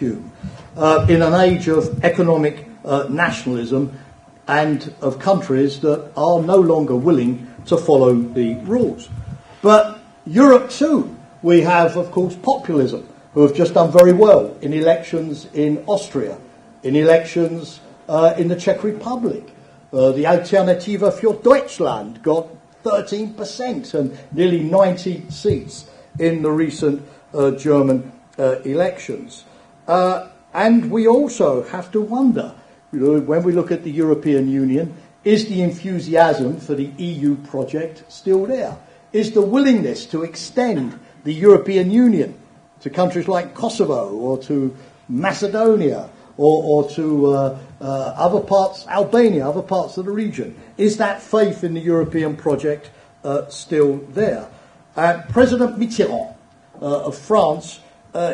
Hume, in an age of economic nationalism and of countries that are no longer willing to follow the rules. But Europe too, we have, of course, populism, who have just done very well in elections in Austria, in elections in the Czech Republic. The Alternative für Deutschland got 13% and nearly 90 seats in the recent German elections. And we also have to wonder, when we look at the European Union, is the enthusiasm for the EU project still there? Is the willingness to extend the European Union to countries like Kosovo or to Macedonia or to other parts, Albania, other parts of the region? Is that faith in the European project still there? President Mitterrand of France,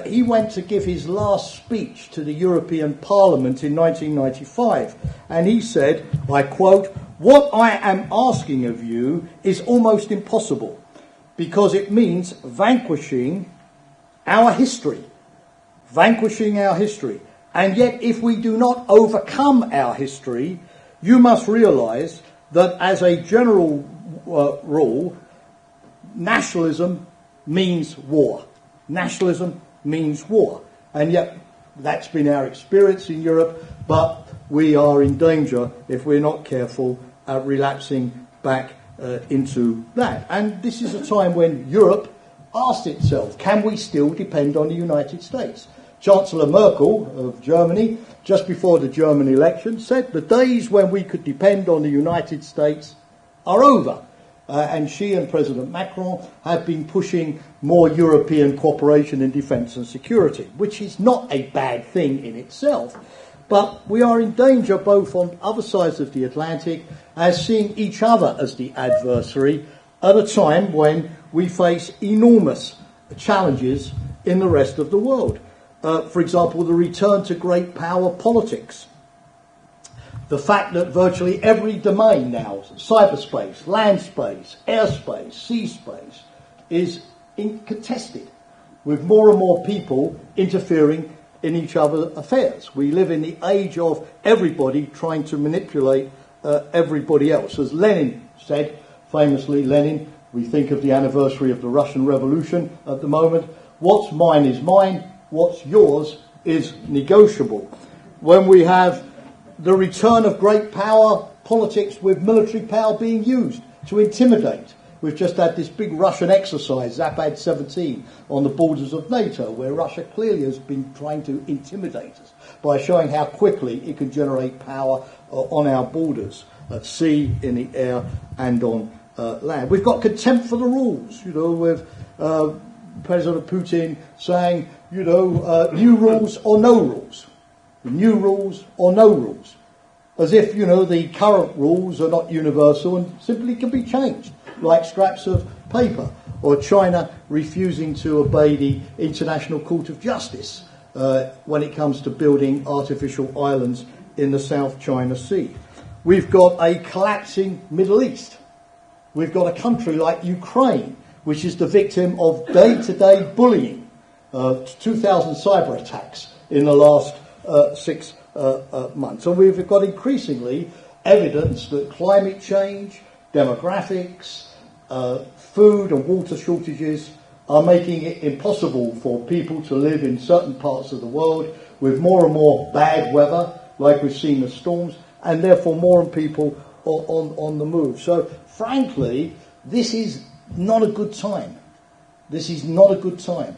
he went to give his last speech to the European Parliament in 1995, and he said, I quote, "What I am asking of you is almost impossible, because it means vanquishing our history. Vanquishing our history. And yet, if we do not overcome our history, you must realise that as a general rule, nationalism means war. Nationalism means war. And yet, that's been our experience in Europe, but we are in danger, if we're not careful, relapsing back into that. And this is a time when Europe asked itself, can we still depend on the United States? Chancellor Merkel of Germany, just before the German election, said the days when we could depend on the United States are over. And she and President Macron have been pushing more European cooperation in defence and security, which is not a bad thing in itself. But we are in danger, both on other sides of the Atlantic, as seeing each other as the adversary at a time when we face enormous challenges in the rest of the world. For example, the return to great power politics. The fact that virtually every domain now, cyberspace, land space, airspace, sea space, is contested, with more and more people interfering in each other's affairs. We live in the age of everybody trying to manipulate everybody else. As Lenin said, famously, Lenin, we think of the anniversary of the Russian Revolution at the moment, what's mine is mine, what's yours is negotiable. When we have the return of great power politics with military power being used to intimidate. We've just had this big Russian exercise, Zapad 17, on the borders of NATO, where Russia clearly has been trying to intimidate us by showing how quickly it can generate power on our borders, at sea, in the air, and on land. We've got contempt for the rules, with President Putin saying, new rules or no rules. New rules or no rules. As if, the current rules are not universal and simply can be changed, like scraps of paper. Or China refusing to obey the International Court of Justice when it comes to building artificial islands in the South China Sea. We've got a collapsing Middle East. We've got a country like Ukraine, which is the victim of day-to-day bullying, 2,000 cyber attacks in the last 6 months. And we've got increasingly evidence that climate change, demographics, food and water shortages are making it impossible for people to live in certain parts of the world, with more and more bad weather, like we've seen the storms, and therefore more people on the move. So, frankly, this is not a good time. This is not a good time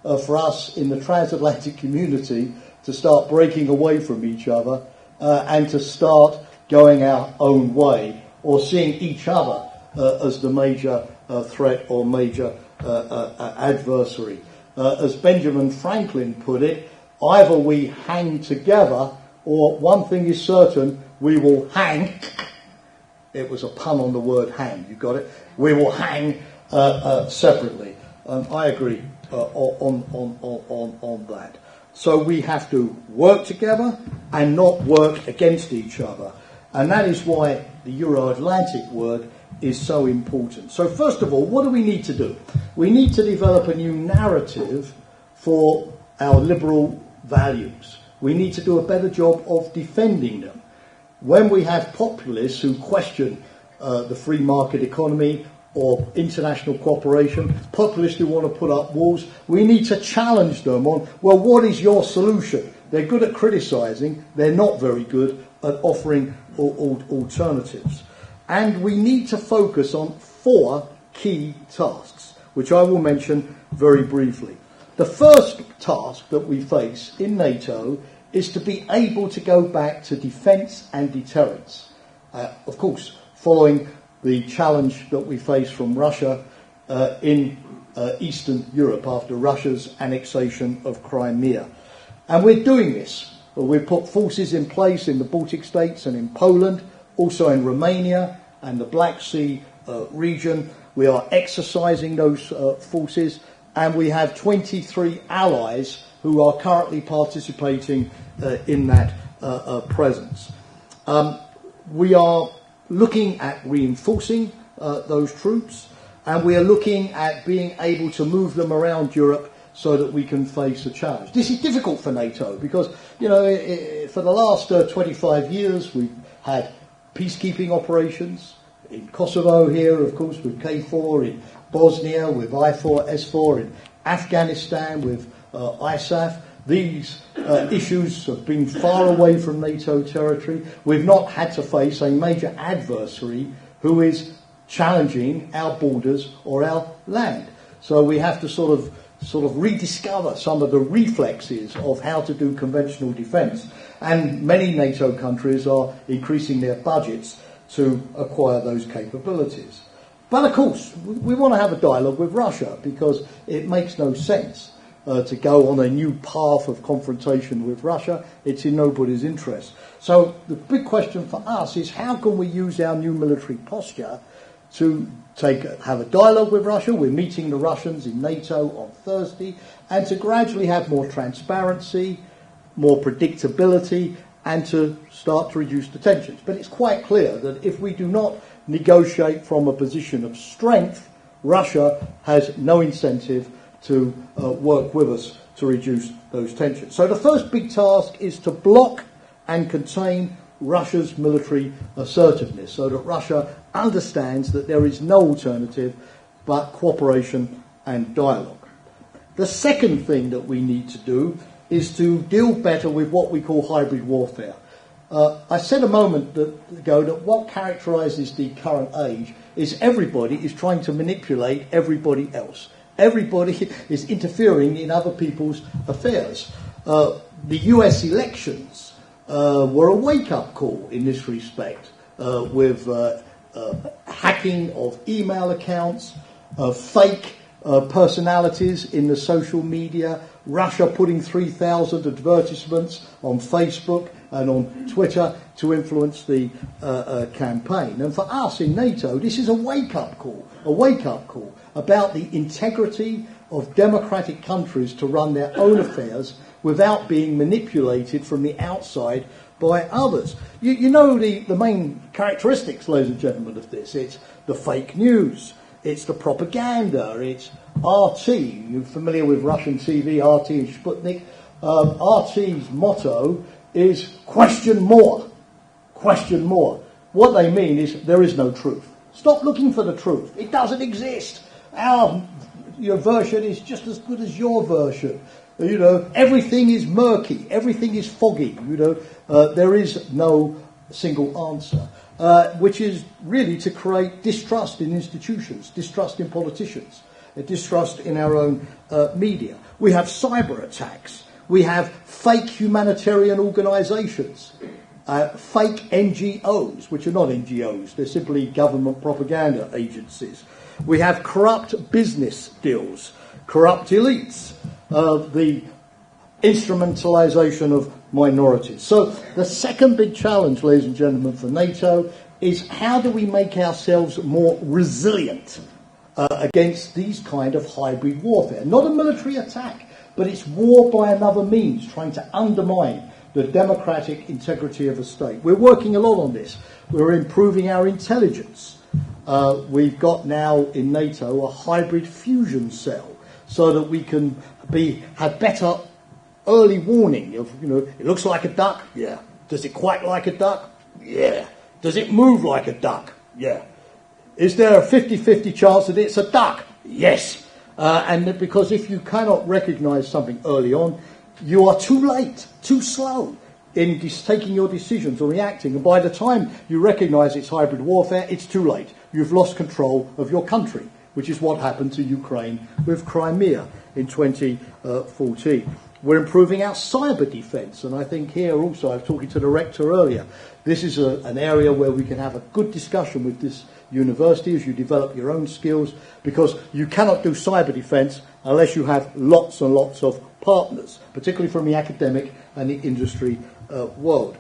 for us in the transatlantic community to start breaking away from each other and to start going our own way, or seeing each other as the major threat or major adversary. As Benjamin Franklin put it, either we hang together, or one thing is certain, we will hang. It was a pun on the word hang, you got it? We will hang separately. I agree on that. So we have to work together and not work against each other. And that is why the Euro-Atlantic word is so important. So first of all, what do we need to do? We need to develop a new narrative for our liberal values. We need to do a better job of defending them. When we have populists who question the free market economy or international cooperation, populists who want to put up walls, we need to challenge them on, well, what is your solution? They're good at criticising, they're not very good at offering alternatives. And we need to focus on 4 key tasks, which I will mention very briefly. The first task that we face in NATO is to be able to go back to defence and deterrence. Of course, following the challenge that we face from Russia in Eastern Europe after Russia's annexation of Crimea. And we're doing this. We've put forces in place in the Baltic states and in Poland, also in Romania and the Black Sea region. We are exercising those forces, and we have 23 allies who are currently participating in that presence. We are looking at reinforcing those troops, and we are looking at being able to move them around Europe so that we can face a challenge. This is difficult for NATO because, you know, for the last 25 years we've had peacekeeping operations in Kosovo here, of course, with KFOR, in Bosnia with I4, S4, in Afghanistan with ISAF. These issues have been far away from NATO territory. We've not had to face a major adversary who is challenging our borders or our land. So we have to sort of rediscover some of the reflexes of how to do conventional defence. And many NATO countries are increasing their budgets to acquire those capabilities. But of course, we want to have a dialogue with Russia because it makes no sense to go on a new path of confrontation with Russia. It's in nobody's interest. So the big question for us is how can we use our new military posture to have a dialogue with Russia. We're meeting the Russians in NATO on Thursday, and to gradually have more transparency, more predictability, and to start to reduce the tensions. But it's quite clear that if we do not negotiate from a position of strength, Russia has no incentive to work with us to reduce those tensions. So the first big task is to block and contain Russia's military assertiveness so that Russia understands that there is no alternative but cooperation and dialogue. The second thing that we need to do is to deal better with what we call hybrid warfare. I said a moment ago that what characterises the current age is everybody is trying to manipulate everybody else. Everybody is interfering in other people's affairs. The US elections were a wake-up call in this respect, with hacking of email accounts, fake personalities in the social media, Russia putting 3,000 advertisements on Facebook and on Twitter to influence the campaign. And for us in NATO, this is a wake-up call about the integrity of democratic countries to run their own affairs without being manipulated from the outside by others. You know the main characteristics, ladies and gentlemen, of this. It's the fake news, it's the propaganda, it's RT. You're familiar with Russian TV, RT and Sputnik. RT's motto is question more, question more. What they mean is there is no truth. Stop looking for the truth. It doesn't exist. Your version is just as good as your version. You know, everything is murky, everything is foggy. You know, there is no single answer, which is really to create distrust in institutions, distrust in politicians, distrust in our own media. We have cyber attacks. We have fake humanitarian organisations, fake NGOs, which are not NGOs, they're simply government propaganda agencies. We have corrupt business deals, corrupt elites, the instrumentalisation of minorities. So the second big challenge, ladies and gentlemen, for NATO is how do we make ourselves more resilient against these kind of hybrid warfare? Not a military attack, but it's war by another means, trying to undermine the democratic integrity of a state. We're working a lot on this. We're improving our intelligence. We've got now in NATO a hybrid fusion cell so that we can have better early warning of, it looks like a duck? Yeah. Does it quack like a duck? Yeah. Does it move like a duck? Yeah. Is there a 50-50 chance that it's a duck? Yes. And because if you cannot recognise something early on, you are too late, too slow in taking your decisions or reacting. And by the time you recognise it's hybrid warfare, it's too late. You've lost control of your country, which is what happened to Ukraine with Crimea in 2014. We're improving our cyber defence, and I think here also, I was talking to the rector earlier, this is an area where we can have a good discussion with this university as you develop your own skills, because you cannot do cyber defence unless you have lots and lots of partners, particularly from the academic and the industry world.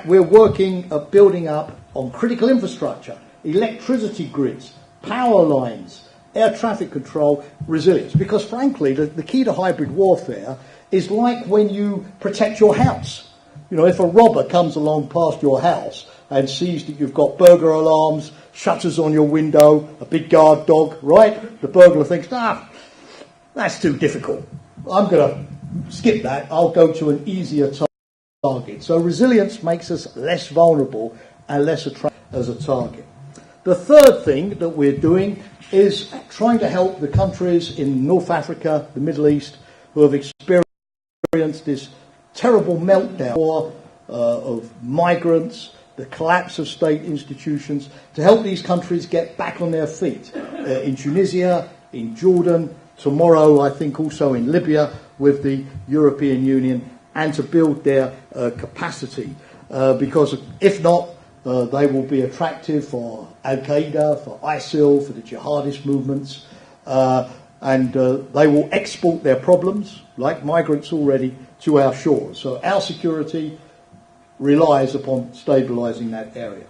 We're working at building up on critical infrastructure, electricity grids, power lines, air traffic control, resilience. Because frankly, the key to hybrid warfare is like when you protect your house. If a robber comes along past your house and sees that you've got burglar alarms, shutters on your window, a big guard dog, right? The burglar thinks, that's too difficult. I'm going to skip that. I'll go to an easier target. So resilience makes us less vulnerable and less attractive as a target. The third thing that we're doing is trying to help the countries in North Africa, the Middle East, who have experienced this terrible meltdown of migrants, the collapse of state institutions, to help these countries get back on their feet. In Tunisia, in Jordan, tomorrow I think also in Libya with the European Union, and to build their capacity. Because if not, they will be attractive for Al-Qaeda, for ISIL, for the jihadist movements, and they will export their problems, like migrants already, to our shores. So our security relies upon stabilising that area.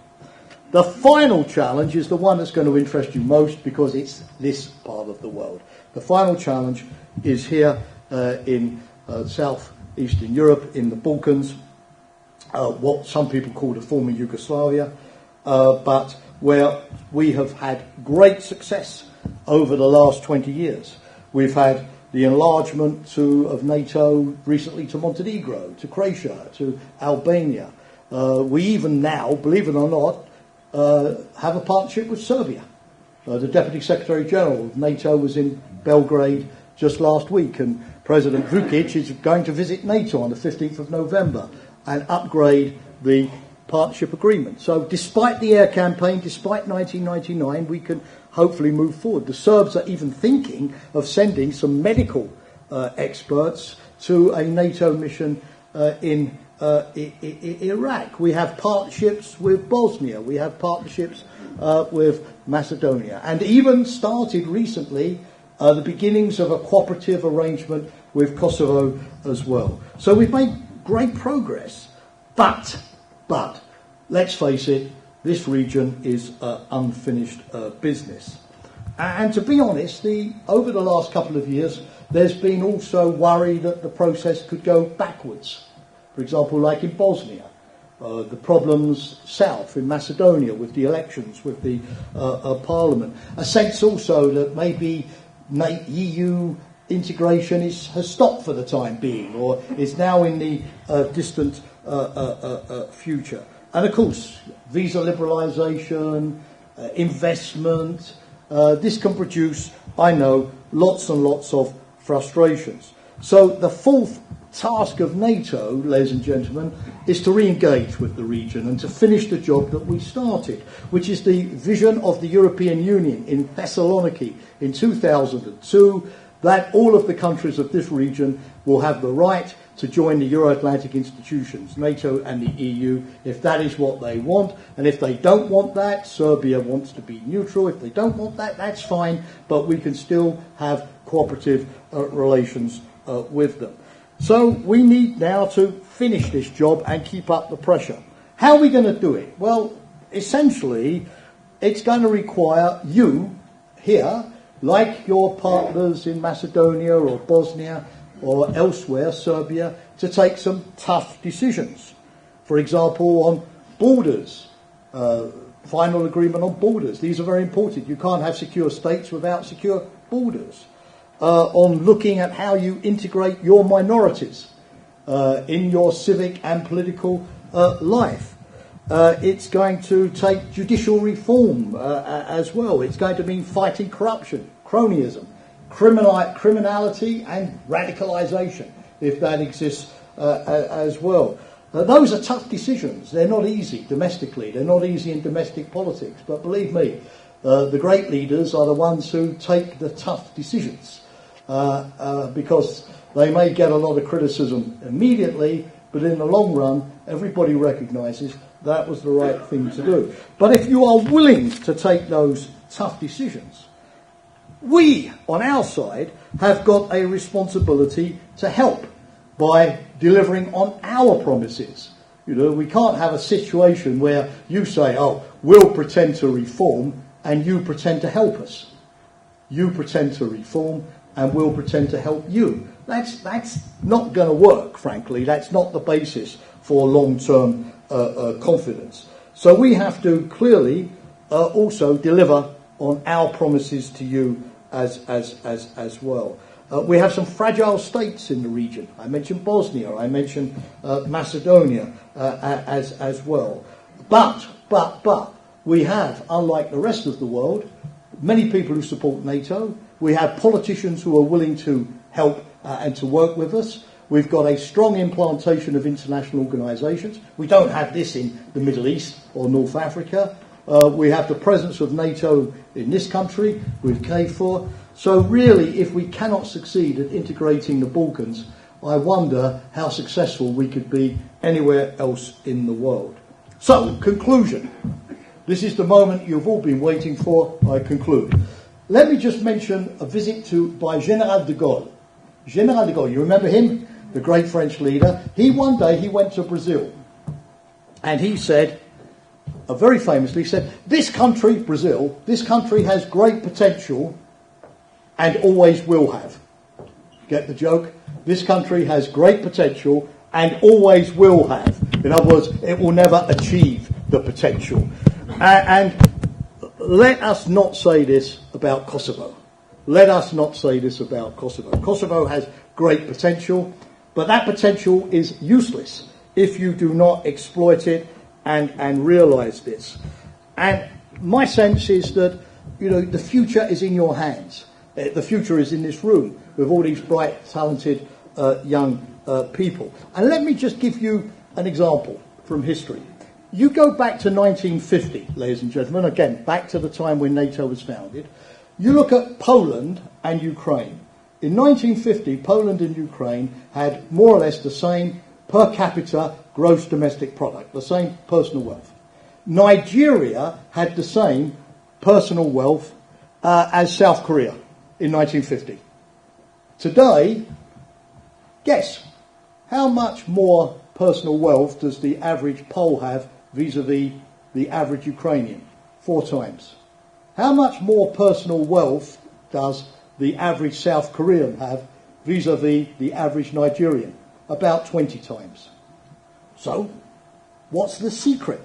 The final challenge is the one that's going to interest you most, because it's this part of the world. The final challenge is here in south-eastern Europe, in the Balkans, what some people call the former Yugoslavia, but where we have had great success over the last 20 years. We've had the enlargement of NATO recently to Montenegro, to Croatia, to Albania. We even now, believe it or not, have a partnership with Serbia. The Deputy Secretary General of NATO was in Belgrade just last week, and President Vučić is going to visit NATO on the 15th of November and upgrade the partnership agreement. So despite the air campaign, despite 1999, we can hopefully move forward. The Serbs are even thinking of sending some medical experts to a NATO mission in Iraq. We have partnerships with Bosnia. We have partnerships with Macedonia. And even started recently the beginnings of a cooperative arrangement with Kosovo as well. So we've made great progress. But let's face it, this region is unfinished business. And to be honest, over the last couple of years, there's been also worry that the process could go backwards. For example, like in Bosnia, the problems south in Macedonia with the elections, with the parliament. A sense also that maybe EU integration has stopped for the time being, or is now in the distant future. And of course, visa liberalisation, investment, this can produce, I know, lots and lots of frustrations. So the fourth task of NATO, ladies and gentlemen, is to re-engage with the region and to finish the job that we started, which is the vision of the European Union in Thessaloniki in 2002, that all of the countries of this region will have the right to join the Euro-Atlantic institutions, NATO and the EU, if that is what they want. And if they don't want that, Serbia wants to be neutral. If they don't want that, that's fine, but we can still have cooperative relations with them. So we need now to finish this job and keep up the pressure. How are we going to do it? Well, essentially, it's going to require you here, like your partners in Macedonia or Bosnia or elsewhere, Serbia, to take some tough decisions. For example, on borders, final agreement on borders. These are very important. You can't have secure states without secure borders. On looking at how you integrate your minorities in your civic and political life. It's going to take judicial reform as well. It's going to mean fighting corruption, cronyism, criminality and radicalisation, if that exists as well. Those are tough decisions. They're not easy domestically. They're not easy in domestic politics. But believe me, the great leaders are the ones who take the tough decisions because they may get a lot of criticism immediately, but in the long run, everybody recognises that was the right thing to do. But if you are willing to take those tough decisions, we, on our side, have got a responsibility to help by delivering on our promises. You know, we can't have a situation where you say, oh, we'll pretend to reform and you pretend to help us. You pretend to reform and we'll pretend to help you. That's not going to work, frankly. That's not the basis for long-term confidence. So we have to clearly also deliver on our promises to you as well. We have some fragile states in the region. I mentioned Bosnia, I mentioned Macedonia as well. But we have, unlike the rest of the world, many people who support NATO. We have politicians who are willing to help and to work with us. We've got a strong implantation of international organisations. We don't have this in the Middle East or North Africa. We have the presence of NATO in this country with KFOR. So really, if we cannot succeed at integrating the Balkans, I wonder how successful we could be anywhere else in the world. So, conclusion. This is the moment you've all been waiting for. I conclude. Let me just mention a visit by General de Gaulle. General de Gaulle, you remember him? The great French leader. One day he went to Brazil. And he said, very famously said, this country, Brazil, this country has great potential and always will have. Get the joke? This country has great potential and always will have. In other words, it will never achieve the potential. And let us not say this about Kosovo. Let us not say this about Kosovo. Kosovo has great potential, but that potential is useless if you do not exploit it and realise this. And my sense is that, you know, the future is in your hands. The future is in this room with all these bright, talented young people. And let me just give you an example from history. You go back to 1950, ladies and gentlemen, again, back to the time when NATO was founded. You look at Poland and Ukraine. In 1950, Poland and Ukraine had more or less the same per capita gross domestic product, the same personal wealth. Nigeria had the same personal wealth as South Korea in 1950. Today, guess, how much more personal wealth does the average Pole have vis-a-vis the average Ukrainian? 4 times. How much more personal wealth does the average South Korean have vis-a-vis the average Nigerian? About 20 times. So, what's the secret?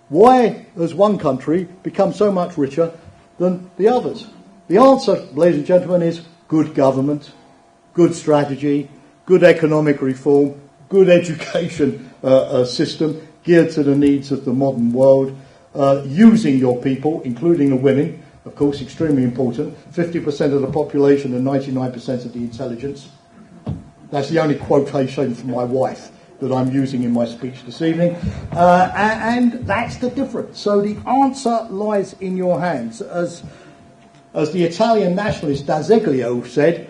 Why has one country become so much richer than the others? The answer, ladies and gentlemen, is good government, good strategy, good economic reform, good education system geared to the needs of the modern world, using your people, including the women, of course, extremely important, 50% of the population and 99% of the intelligence. That's the only quotation from my wife that I'm using in my speech this evening. And that's the difference. So the answer lies in your hands. As the Italian nationalist D'Azeglio said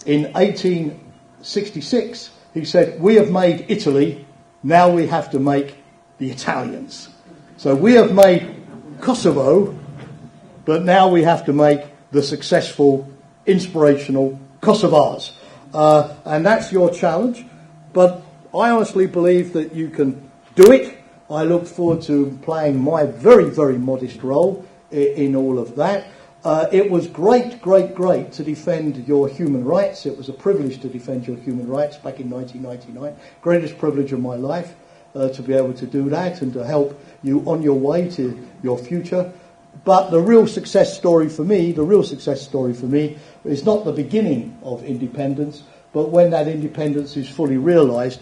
in 1866, he said, we have made Italy, now we have to make the Italians. So we have made Kosovo, but now we have to make the successful, inspirational Kosovars. And that's your challenge. But I honestly believe that you can do it. I look forward to playing my very, very modest role in all of that. It was great to defend your human rights. It was a privilege to defend your human rights back in 1999. Greatest privilege of my life to be able to do that and to help you on your way to your future. But the real success story for me is not the beginning of independence, but when that independence is fully realised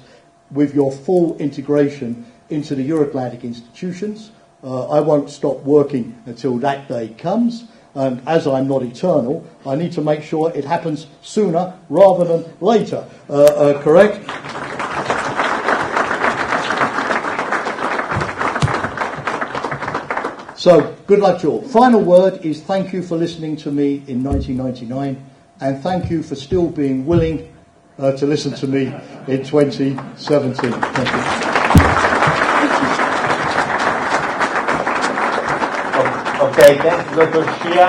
with your full integration into the Euro-Atlantic institutions. I won't stop working until that day comes, and as I'm not eternal, I need to make sure it happens sooner rather than later. Correct? So, good luck to you all. Final word is thank you for listening to me in 1999, and thank you for still being willing to listen to me in 2017. Thank you. Okay, thanks, Dr. Shia.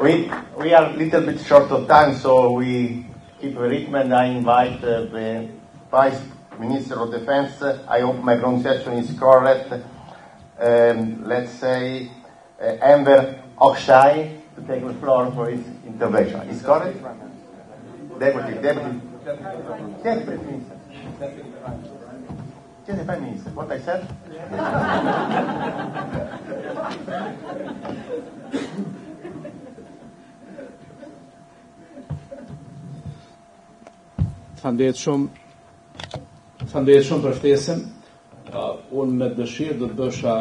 We are a little bit short of time, so we keep a rhythm, and I invite the Vice Minister of Defense. I hope my pronunciation is correct. Let's say Enver Okshay to take the floor for his intervention. Is correct? Deputy Minister. Just 5 minutes. What I said? Faleminderit shumë për ftesën. Unë me dëshirë do të bësha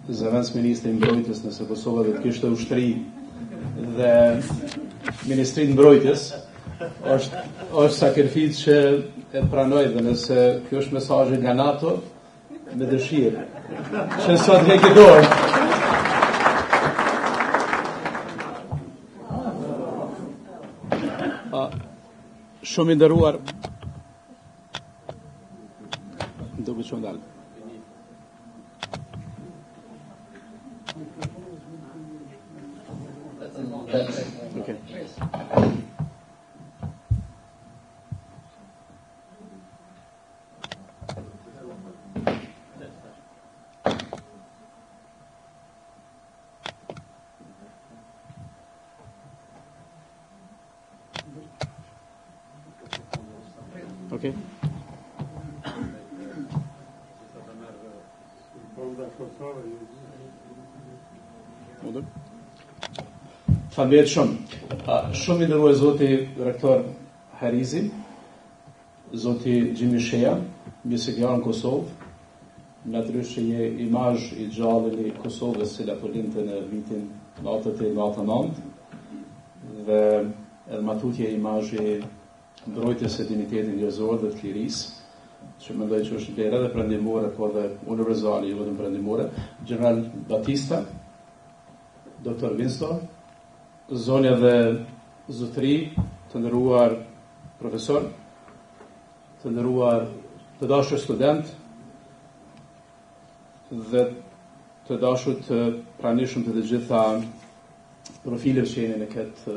zëvendës ministri i mbrojtjes nëse Kosova do të kishte ushtri dhe Ministrinë e Mbrojtjes. Është sakrificë që e pranoj, dhe nëse kjo është mesazhi nga NATO, me dëshirë që sot heqë dorë. Shumë i nderuar, duke që ndalë. Okay. Okay. Faleminderit shumë. Shumë i nderuar zoti rektor Harizi, zoti Gjimi Sheja, mjësikjar në Kosovë, natyrisht që je imazh i gjallë i Kosovës cila po lindte në vitin 88-89 dhe edhe matutje imazh i mbrojtjes së dignitetit njerëzor dhe të lirisë, që mendoj që është vlerë edhe perëndimore, por dhe universale, jo vetëm perëndimore. General Batista, Dr. Winston, zonja dhe zotëri, të nderuar profesor, të nderuar të dashur student dhe të dashur të pranishëm të gjitha profileve që jeni në këtë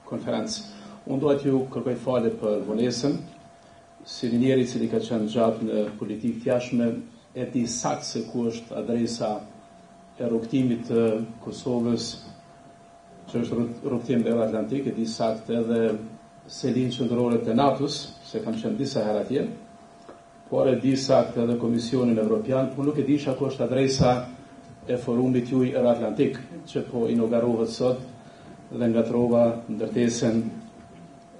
konferencë. Unë doa t'ju kërkoj falje për vonesën, si njeri i cili ka qenë gjatë në politikë të jashtme, e di saktë se ku është adresa e rrugtimit të Kosovës, që është rrugtim euroatlantike, e di saktë edhe selin qendrore të NATO-s, se kam qenë disa herë atje, por e di saktë edhe Komisionin Evropian, por nuk e disha ku është adresa e forumit juaj euroatlantik, që po inaugurohet sot dhe ngatrova ndërtesën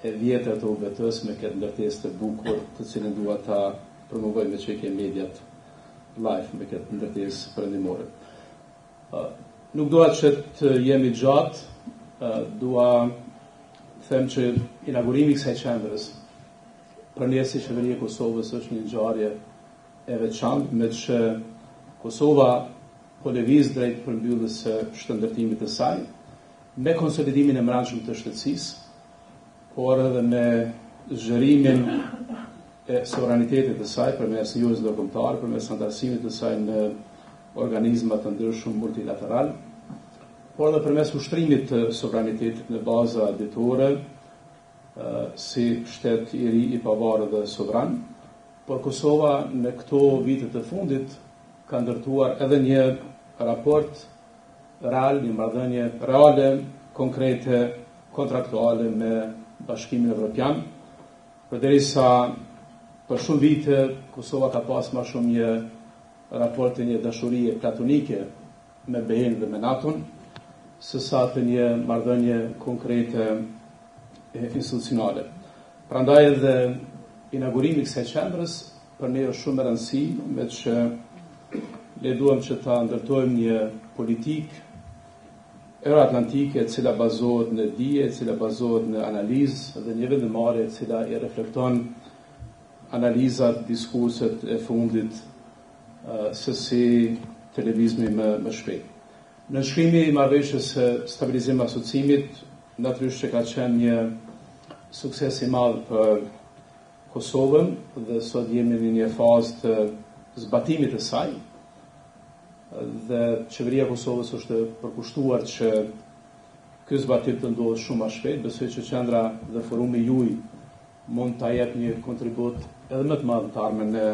e vjetër të UBT-s me këtë ndërtesë të bukur, të cilën dua ta promovoj me çike mediat live me këtë ndërtesë perëndimore. Nuk dua që të jemi gjatë, dua them që inaugurimi i kësaj qendrës për ne si qeveri e Kosovës është një ngjarje e veçantë, me që Kosova po lëviz drejt përmbylljes së shëndërtimit të saj, me konsolidimin e mbrëmshëm të shtetësisë, por edhe me zgjerimin e sovranitetit të saj përmes njëjës ndërkombëtare, përmes antarësimit të saj në organizma të ndryshëm multilateral, por edhe përmes ushtrimit të sovranitetit në baza ditore, si shtet i ri i pavarur dhe sovran. Por Kosova në këto vite të fundit ka ndërtuar edhe një raport real, një marrëdhënie reale, konkrete, kontraktuale me Bashkimin Evropian, përderisa për shumë vite Kosova ka pas më shumë një raport të një dashurie platonike me BE-n dhe me NATO-n, sesa të një marrëdhënie konkrete institucionale. Prandaj edhe inaugurimi i kësaj qendrës për ne është shumë e rëndësishme, me që ne duam që ta ndërtojmë një politikë euroatlantike e cila bazohet në dije, e cila bazohet në analizë dhe një vendimmarrje e cila i reflekton analizat, diskurset e fundit se si televizmi më shpejt. Në shkrimi i marrëveshjes së stabilizimit të asociimit, natyrisht që ka qenë një sukses i madh për Kosovën dhe sot jemi në një fazë të zbatimit të saj dhe qeveria e Kosovës është përkushtuar që ky zbatim të ndodhë shumë më shpejt. Besoj që qendra dhe forumi juaj mund ta jap një kontribut edhe më të madh të ardhmen në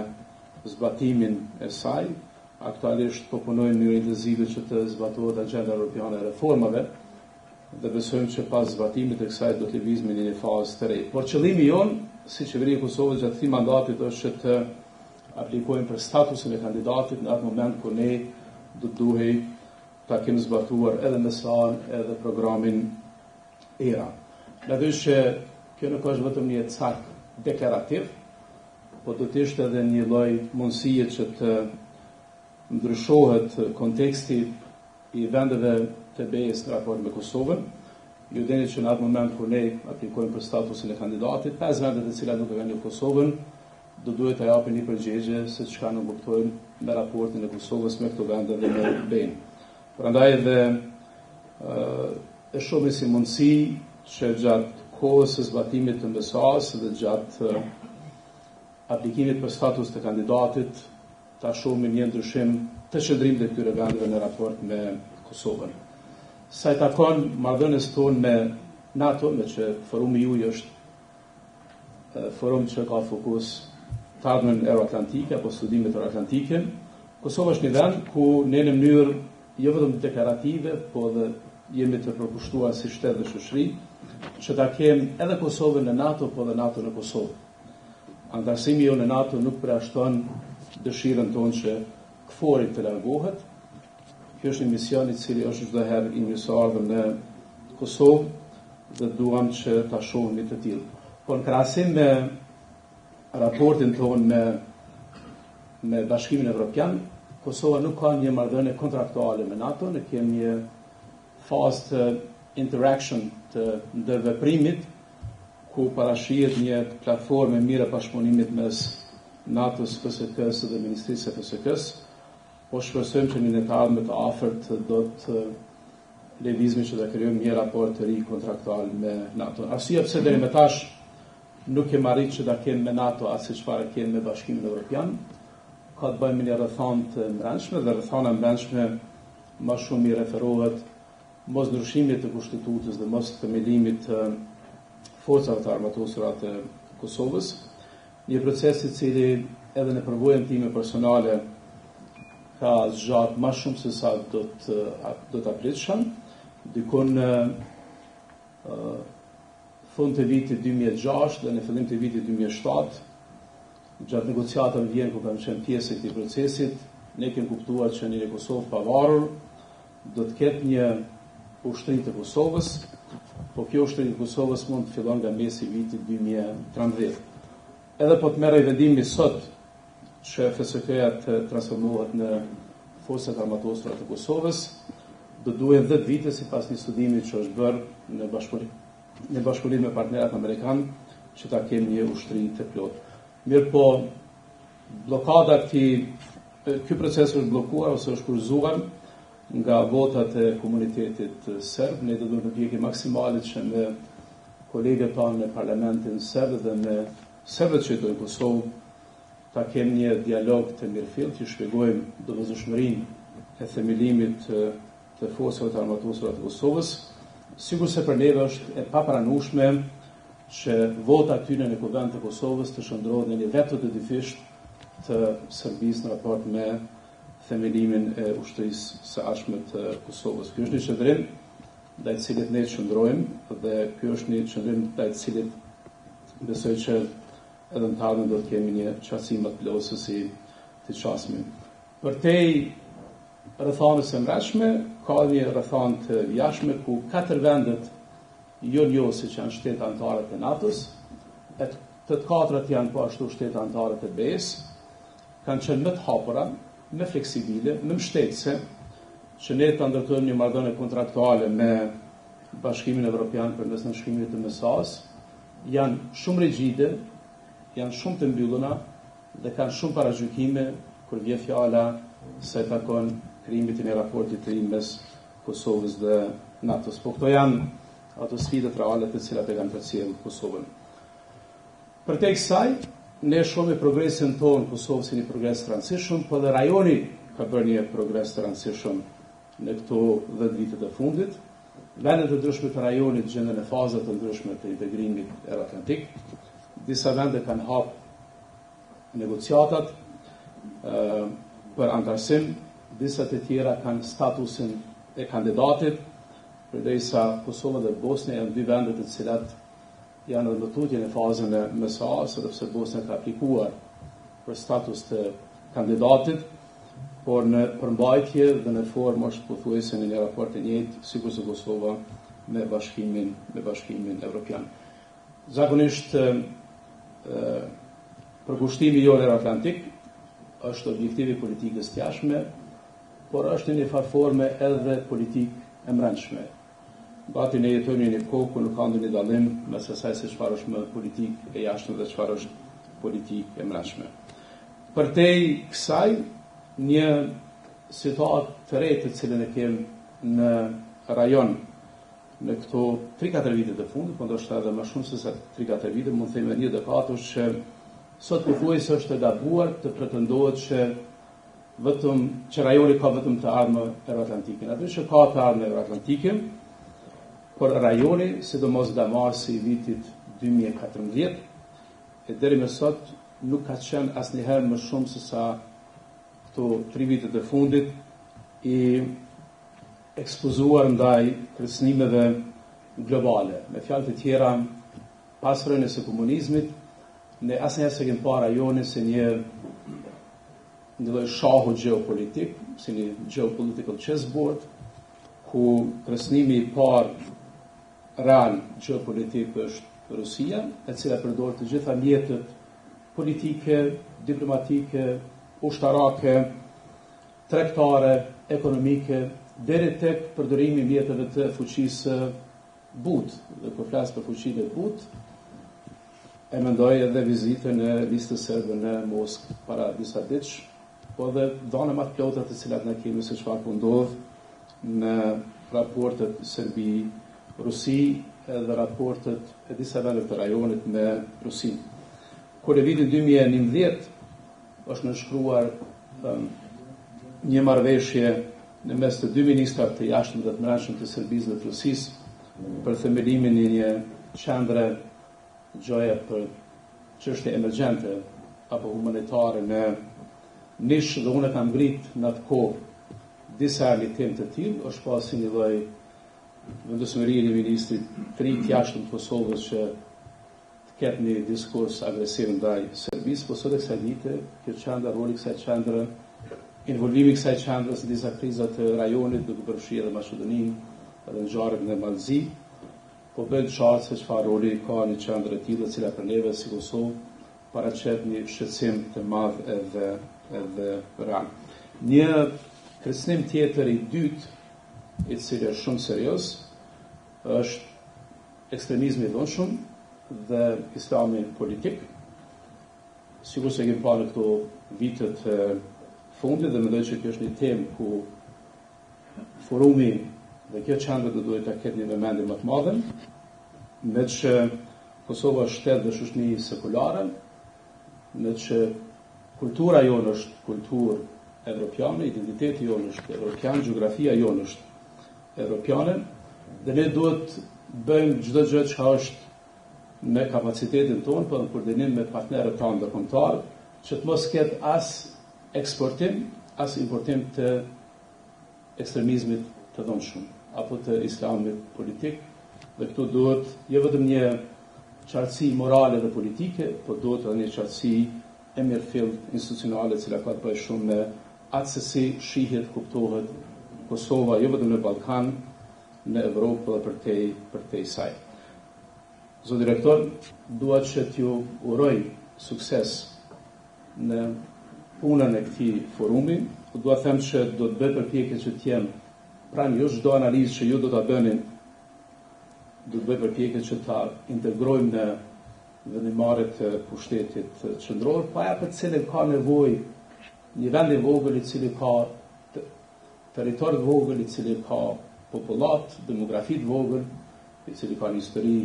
zbatimin e saj. Aktualisht po punojmë në mënyrë intensive që të zbatohet agjenda europiane e reformave dhe besojmë që pas zbatimit të kësaj do të lëvizmi në një fazë të re. Por qëllimi jon si qeveria e Kosovës gjatë këtij mandatit është që të aplikojmë për statusin e kandidatit në atë moment kur ne do duhej ta kemi zbatuar edhe mesan edhe programin ERA. Natyrisht që kjo nuk është vetëm një cak deklarativ, por do të ishte edhe një lloj mundësie që të ndryshohet konteksti i vendeve të BE-s në raport me Kosovën. Ju dini që në atë moment kur ne aplikojmë për statusin e kandidatit, 5 vendet të cilat nuk e kanë Kosovën do duhet të japin një përgjigje se çka nuk kuptojnë me raportin e Kosovës me këto vende dhe me BE-n. Prandaj edhe e shohim si mundësi që gjatë kohës së zbatimit të MBSA-s dhe gjatë aplikimit për status të kandidatit ta shohim një ndryshim të qëndrimit të këtyre vendeve në raport me Kosovën. Sa i takon marrëdhënies tonë me NATO, me që forumi juaj është forum që ka fokus të ardhmen euroatlantike apo studimet euroatlantike, Kosova është një vend ku ne në mënyrë jo vetëm deklarative, po dhe jemi të përkushtuar si shtet dhe shoqëri që ta kemi edhe Kosovën në NATO, po dhe NATO në Kosovë. Antarësimi jo në NATO nuk përjashton dëshirën tonë që KFOR-i të largohet. Kjo është një mision i cili është çdo herë i mirëseardhur në Kosovë dhe duam që ta shohim të tillë. Por në krahasim me raportin tonë me Bashkimin Evropian, Kosova nuk ka një marrëdhënie kontraktuale me NATO, ne kemi një fazë të interaction të ndërveprimit ku parashihet një platformë e mirë bashkëpunimit mes NATO-s, FSK-s dhe Ministrisë së FSK-s, po shpresojmë që në të ardhmen të afërt do të lëvizmi që të krijojmë një raport të ri kontraktual me NATO. Arsyeja pse deri më tash nuk kemi arritur që ta kemi me NATO as siç çfarë kemi me Bashkimin Evropian, ka të bëjë me një rrethon të brendshme dhe rrethona brendshme më shumë i referohet mos ndryshimit të kushtetutës dhe mos themelimit të forcave të armatosura të Kosovës, një proces i cili edhe në përvojën time personale ka zgjatur më shumë se sa do ta pritshëm. Dikon në fund të vitit 2006 dhe në fillim të vitit 2007, gjatë negociatave në Vjenë ku kam qenë pjesë e këtij procesit, ne kemi kuptuar që një Kosovë pavarur do të ketë një ushtri të Kosovës, po kjo ushtri të Kosovës mund të fillon nga mesi i vitit 2013. Edhe po të merrej vendimi sot që FSK-ja të transformohet në forcat armatosura të Kosovës, do duhen 10 vite sipas një studimi që është bërë në bashkëpunim me partnerët amerikanë që ta kemi një ushtri të plotë. Mirë po, blokada ky proces është bllokuar ose është kurzuar nga votat e komunitetit serb. Ne do të ndjekim maksimalisht që me kolegët tanë në parlamentin serb dhe me serbët që jetojnë në Kosovë ta kemi një dialog të mirëfillt që shpjegojmë domosdoshmërinë e themelimit të forcave të armatosura të Kosovës. Sigurisht se për neve është e papranueshme që vota tyre në kuvend të Kosovës të shndrohet në një veto të dyfisht të Serbisë në raport me themelimin e ushtrisë së ardhshme të Kosovës. Ky është një qëndrim ndaj të cilit ne qëndrojmë dhe ky është një qëndrim ndaj të cilit besoj që edhe në të ardhmen do të kemi një qasje më të plotëse si të qasmi. Përtej rrethanës së mbrojtshme, ka një rrethanë të jashtme ku 4 vendet jo si që janë shtetë anëtare të NATO-s, të 4 janë po ashtu shtetë anëtare të BE-s, kanë qenë më të hapura, më fleksibile, më mbështetëse, që ne të ndërtojmë një marrëdhënie kontraktuale me Bashkimin Evropian përmes nënshkrimit të MSA-s, janë shumë rigjide, janë shumë të mbyllura dhe kanë shumë paragjykime kur vjen fjala se takon krijimit të një raporti të ri mes Kosovës dhe NATO-s. Po këto janë ato sfidat reale të cilat e kanë përcjellë Kosovën. Përtej kësaj, ne shohim progresin tonë Kosovës si një progres të rëndësishëm, po dhe rajoni ka bërë një progres të rëndësishëm në këto 10 vitet e fundit. Vendet e ndryshme të rajonit gjenden në fazat të ndryshme të integrimit euroatlantik. Disa vende kanë hap negociatat për antarësim, disa të tjera kanë statusin e kandidatit, përderisa Kosova dhe Bosnia janë dy vende të cilat janë në tutje në fazën e MSA-s, sepse Bosnia ka aplikuar për status të kandidatit, por në përmbajtje dhe në formë është pothuajse në një raport të njëjtë sikur se Kosova me Bashkimin Evropian. Zakonisht përkushtimi jo euroatlantik është objektivi politikës të jashtme, por është në një farë forme edhe politikë e brendshme. Gati ne jetojmë në një kohë ku nuk ka ndonjë dallim mes asaj se çfarë është më politikë e jashtme dhe çfarë është politikë e brendshme. Përtej kësaj, një situatë të re të cilën e kemë në rajon në këto 3-4 vite të fundit, po ndoshta edhe më shumë se sa 3-4 vite, mund të themi një dekadë, që sot pothuajse është e gabuar të pretendohet që rajoni ka vetëm të ardhmë euroatlantike. Natyrisht ka të ardhmë euroatlantike, por rajoni, sidomos nga marsi i vitit 2014, e deri më sot nuk ka qenë asnjëherë më shumë se sa këto 3 vitet e fundit i ekspozuar ndaj kërcënimeve globale. Me fjalë të tjera, pas rënies së komunizmit, ne asnjëherë s'e kemi parë rajonin si një lloj shahu geopolitik, si një geopolitical chessboard, ku kërcënimi i parë real geopolitik është Rusia, e cila përdor të gjitha mjetet politike, diplomatike, ushtarake, tregtare, ekonomike, deri tek përdorimi i mjeteve të fuqisë but. Dhe kur flas për fuqinë e but, e mendoj edhe vizitën e listës serbe në Moskë para disa ditësh, po dhe dhëna më të plota të cilat ne kemi se çfarë po ndodh në raportet Serbi-Rusi edhe raportet e disa vendeve të rajonit me Rusin. Kur në vitin 2011 është nënshkruar një marrëveshje në mes të dy ministrave të jashtëm dhe të brendshëm të Serbisë dhe të Rusisë për themelimin e një qendre gjoje për çështje emergjente apo humanitare në Nish, dhe unë kam ngrit në atë kohë disa temë të tillë, është pasi një lloj vendosmërie e ministrit të ri të jashtëm të Kosovës që të ketë një diskurs agresiv ndaj Serbisë, po sot e kësaj dite, kjo qendër, roli kësaj qendre, involvimi kësaj qendrës në disa kriza të rajonit, duke përfshirë edhe Maqedoninë, edhe ngjarjet në Malzi, po bëhet qartë se çfarë roli ka një qendër e tillë, e cila për neve si Kosovë paraqet një shqetësim të madh edhe real. Një kërcënim tjetër i dytë, i cili është shumë serioz, është ekstremizmi i dhunshëm dhe islami politik. Sigurisht se kemi parë këto vitet fundit dhe mendoj që kjo është një temë ku forumi dhe kjo qendër do duhet ta ketë një vëmendje më të madhe, me që Kosova është shtet dhe shoqëri sekulare, me që kultura jonë është kulturë evropiane, identiteti jonë është evropian, gjeografia jonë është evropiane, dhe ne duhet bëjmë çdo gjë që është në kapacitetin tonë, për në koordinim me partnerët tanë ndërkombëtar, që të mos ketë as eksportim, as importim të ekstremizmit të dhunshëm, apo të islamit politik, dhe këtu duhet jo vetëm një qartësi morale dhe politike, por duhet edhe një qartësi e mirëfillt institucionale, cila ka të bëjë shumë me atë se si shihet, kuptohet Kosova, jo vetëm në Ballkan, në Evropë dhe përtej saj. Zot direktor, dua që t'ju uroj sukses në punën e këtij forumi. Dua të them që do të bëj përpjekje që të jem pranë jo çdo analizë që ju do ta bëni, do të bëj përpjekje që ta integrojmë në vendimarrjet e pushtetit qendror, pa ja për cilën ka nevojë një vend i vogël i cili ka territor të vogël, i cili ka popullat, demografi të vogël, i cili ka një histori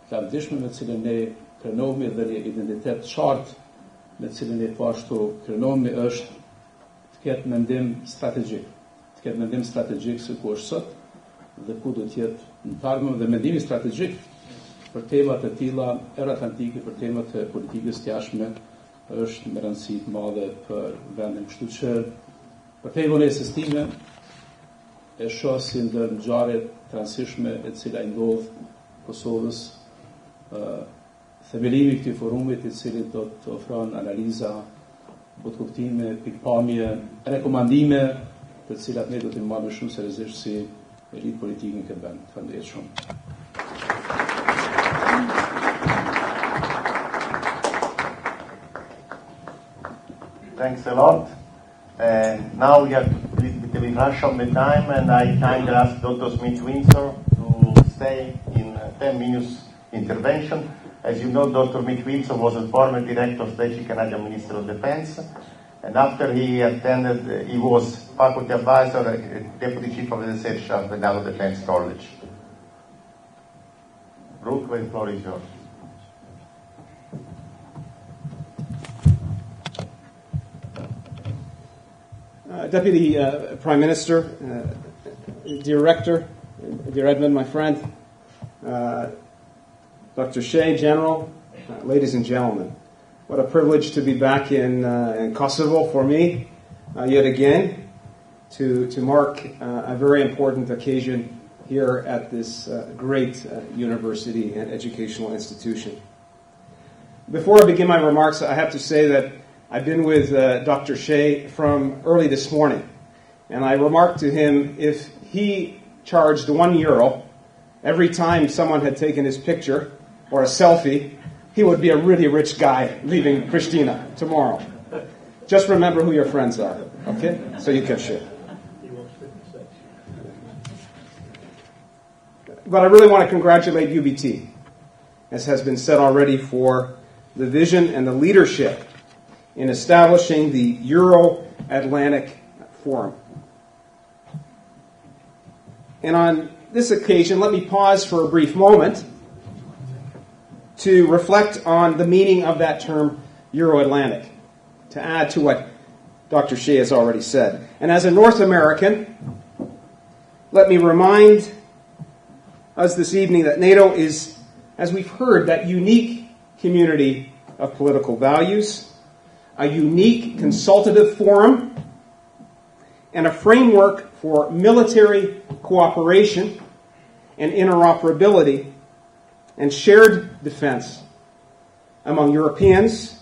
të lavdishme me cilën ne krenohemi dhe një identitet të qartë me cilën ne po ashtu krenohemi është të ketë mendim strategjik. Të ketë mendim strategjik se ku është sot dhe ku do të jetë në të ardhmen, dhe mendimi strategjik për temat e tilla euroatlantike, për temat e politikës të jashtme është me rëndësi të madhe për vendin. Kështu që për te vonesës time e shoh si ndër ngjarjet të rëndësishme e cila i ndodh Kosovës, themelimi i këtij forumit i cili do të ofron analiza, kuptime, pikpamje, rekomandime, të cilat ne do t'i marrim shumë seriozisht si elitë politike në këtë vend. Faleminderit shumë. Thanks a lot. Now we have a little bit rush on the time, and I kindly ask Dr. Smith-Windsor to stay in 10 minutes intervention. As you know, Dr. Smith-Windsor was a former director of the Canadian Minister of Defense, and after he attended, he was faculty advisor, deputy chief of the research at the Naval Defense College. Brooke, the floor is yours. Deputy Prime Minister, dear Rector, dear Edmund, my friend, Dr. Shea, General, ladies and gentlemen, what a privilege to be back in Kosovo for me yet again to mark a very important occasion here at this great university and educational institution. Before I begin my remarks, I have to say that I've been with Dr. Shea from early this morning, and I remarked to him if he charged €1 every time someone had taken his picture or a selfie, he would be a really rich guy leaving Pristina tomorrow. Just remember who your friends are, okay? So you can share. But I really want to congratulate UBT, as has been said already, for the vision and the leadership in establishing the Euro-Atlantic Forum. And on this occasion, let me pause for a brief moment to reflect on the meaning of that term Euro-Atlantic, to add to what Dr. Shea has already said. And as a North American, let me remind us this evening that NATO is, as we've heard, that unique community of political values, a unique consultative forum, and a framework for military cooperation and interoperability and shared defense among Europeans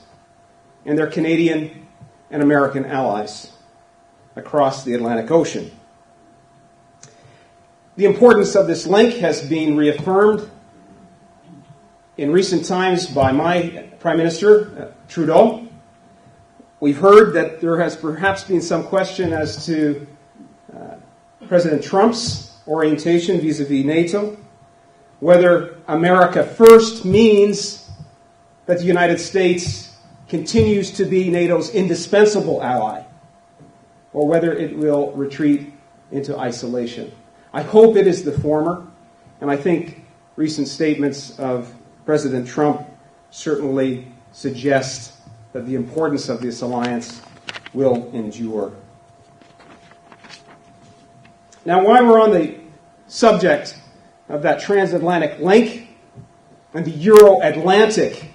and their Canadian and American allies across the Atlantic Ocean. The importance of this link has been reaffirmed in recent times by my Prime Minister, Trudeau. We've heard that there has perhaps been some question as to President Trump's orientation vis-a-vis NATO, whether America first means that the United States continues to be NATO's indispensable ally, or whether it will retreat into isolation. I hope it is the former, and I think recent statements of President Trump certainly suggest that the importance of this alliance will endure. Now, while we're on the subject of that transatlantic link and the Euro-Atlantic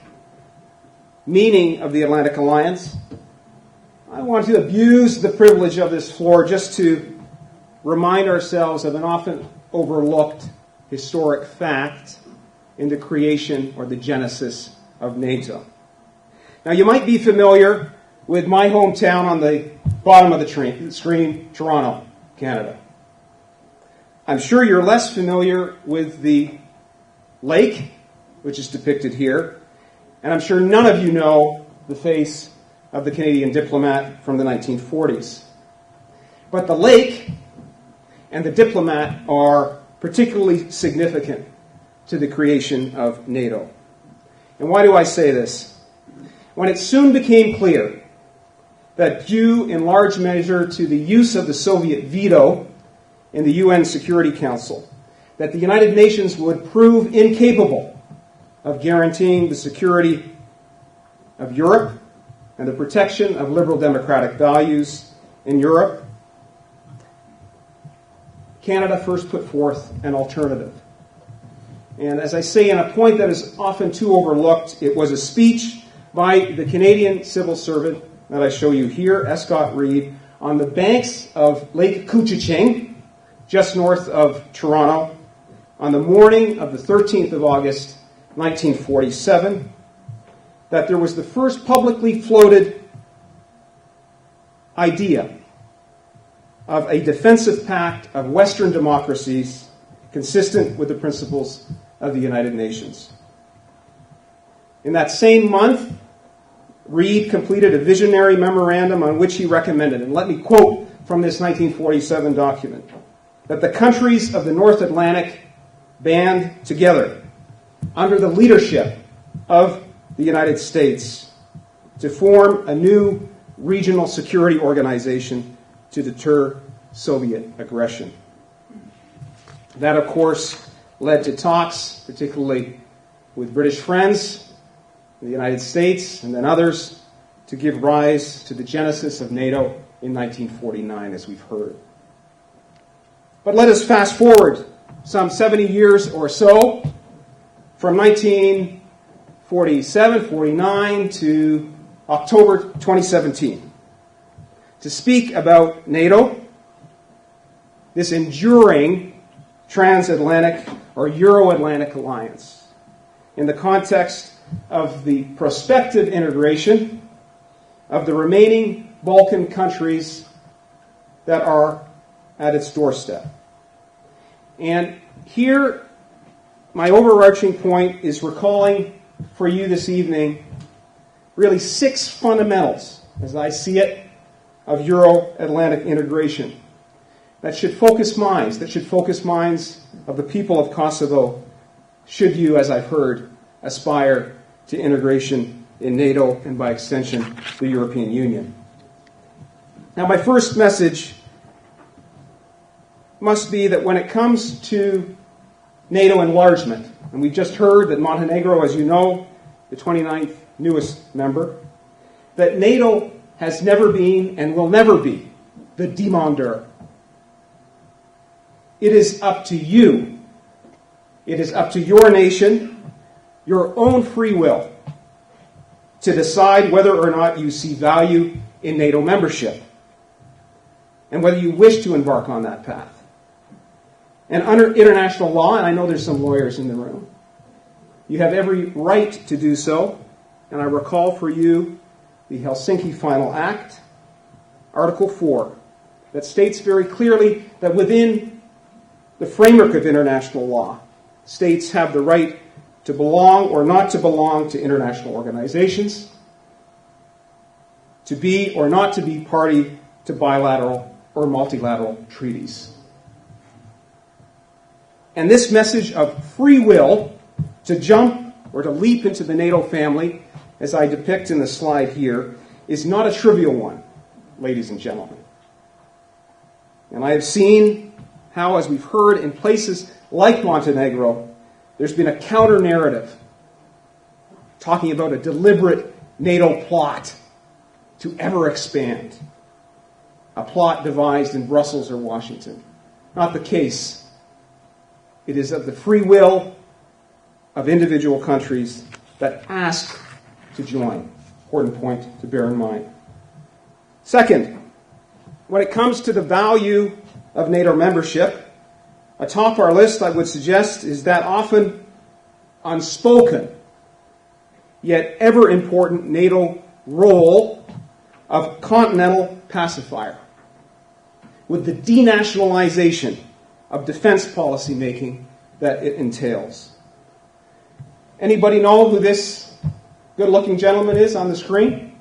meaning of the Atlantic Alliance, I want to abuse the privilege of this floor just to remind ourselves of an often overlooked historic fact in the creation or the genesis of NATO. Now, you might be familiar with my hometown on the bottom of the screen, Toronto, Canada. I'm sure you're less familiar with the lake, which is depicted here, and I'm sure none of you know the face of the Canadian diplomat from the 1940s. But the lake and the diplomat are particularly significant to the creation of NATO. And why do I say this? When it soon became clear that due in large measure to the use of the Soviet veto in the UN Security Council, that the United Nations would prove incapable of guaranteeing the security of Europe and the protection of liberal democratic values in Europe, Canada first put forth an alternative. And as I say, in a point that is often too overlooked, it was a speech by the Canadian civil servant that I show you here, Escott Reid, on the banks of Lake Couchiching, just north of Toronto, on the morning of the 13th of August, 1947, that there was the first publicly floated idea of a defensive pact of Western democracies consistent with the principles of the United Nations. In that same month, Reid completed a visionary memorandum on which he recommended, and let me quote from this 1947 document, that the countries of the North Atlantic band together under the leadership of the United States to form a new regional security organization to deter Soviet aggression. That, of course, led to talks, particularly with British friends in the United States and then others, to give rise to the genesis of NATO in 1949, as we've heard. But let us fast forward some 70 years or so, from 1947, 49 to October 2017, to speak about NATO, this enduring transatlantic or Euro-Atlantic alliance, in the context of the prospective integration of the remaining Balkan countries that are at its doorstep. And here, my overarching point is recalling for you this evening really 6 fundamentals, as I see it, of Euro-Atlantic integration that should focus minds of the people of Kosovo, should you, as I've heard, aspire to integration in NATO and by extension the European Union. Now, my first message must be that when it comes to NATO enlargement, and we've just heard that Montenegro, as you know, the 29th newest member, that NATO has never been and will never be the demandeur. It is up to you. It is up to your nation, your own free will, to decide whether or not you see value in NATO membership and whether you wish to embark on that path. And under international law, and I know there's some lawyers in the room, you have every right to do so. And I recall for you the Helsinki Final Act, Article 4, that states very clearly that within the framework of international law, states have the right to belong or not to belong to international organizations, to be or not to be party to bilateral or multilateral treaties. And this message of free will to jump or to leap into the NATO family, as I depict in the slide here, is not a trivial one, ladies and gentlemen. And I have seen how, as we've heard, in places like Montenegro, there's been a counter-narrative talking about a deliberate NATO plot to ever expand, a plot devised in Brussels or Washington. Not the case. It is of the free will of individual countries that ask to join. Important point to bear in mind. Second, when it comes to the value of NATO membership, atop our list, I would suggest, is that often unspoken, yet ever important NATO role of continental pacifier, with the denationalization of defense policy making that it entails. Anybody know who this good-looking gentleman is on the screen?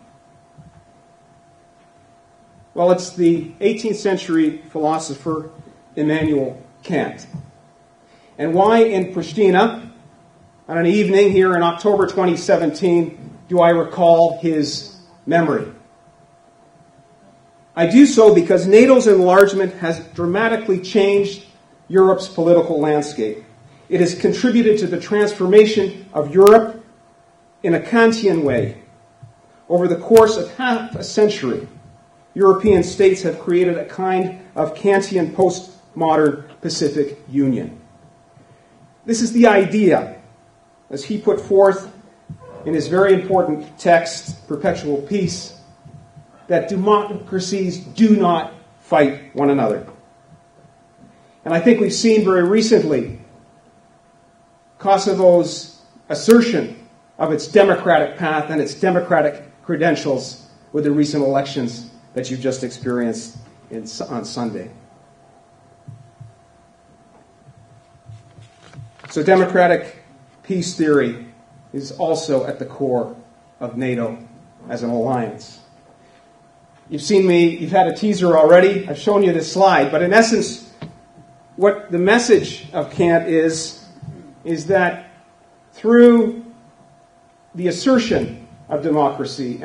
Well, it's the 18th century philosopher Immanuel Kant. And why in Pristina, on an evening here in October 2017, do I recall his memory? I do so because NATO's enlargement has dramatically changed Europe's political landscape. It has contributed to the transformation of Europe in a Kantian way. Over the course of half a century, European states have created a kind of Kantian postmodern Pacific Union. This is the idea, as he put forth in his very important text, Perpetual Peace, that democracies do not fight one another. And I think we've seen very recently Kosovo's assertion of its democratic path and its democratic credentials with the recent elections that you've just experienced on Sunday. So democratic peace theory is also at the core of NATO as an alliance. You've seen me, you've had a teaser already. I've shown you this slide, but in essence, what the message of Kant is that through the assertion of democracy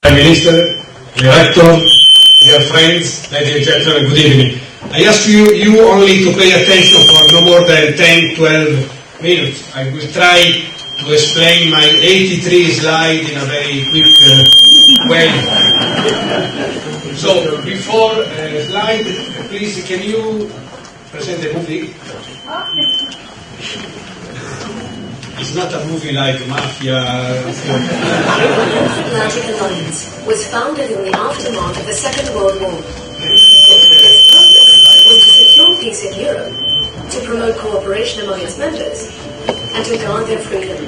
Prime Minister, Director, dear friends, ladies and gentlemen, good evening. I ask you only to pay attention for no more than 10-12 minutes. I will try to explain my 83 slide in a very quick way. So, before slide, please, can you present the movie? It's not a movie like Mafia. The Atlantic Alliance was founded in the aftermath of the Second World War. Its purpose was to secure peace in Europe, to promote cooperation among its members, and to guard their freedom.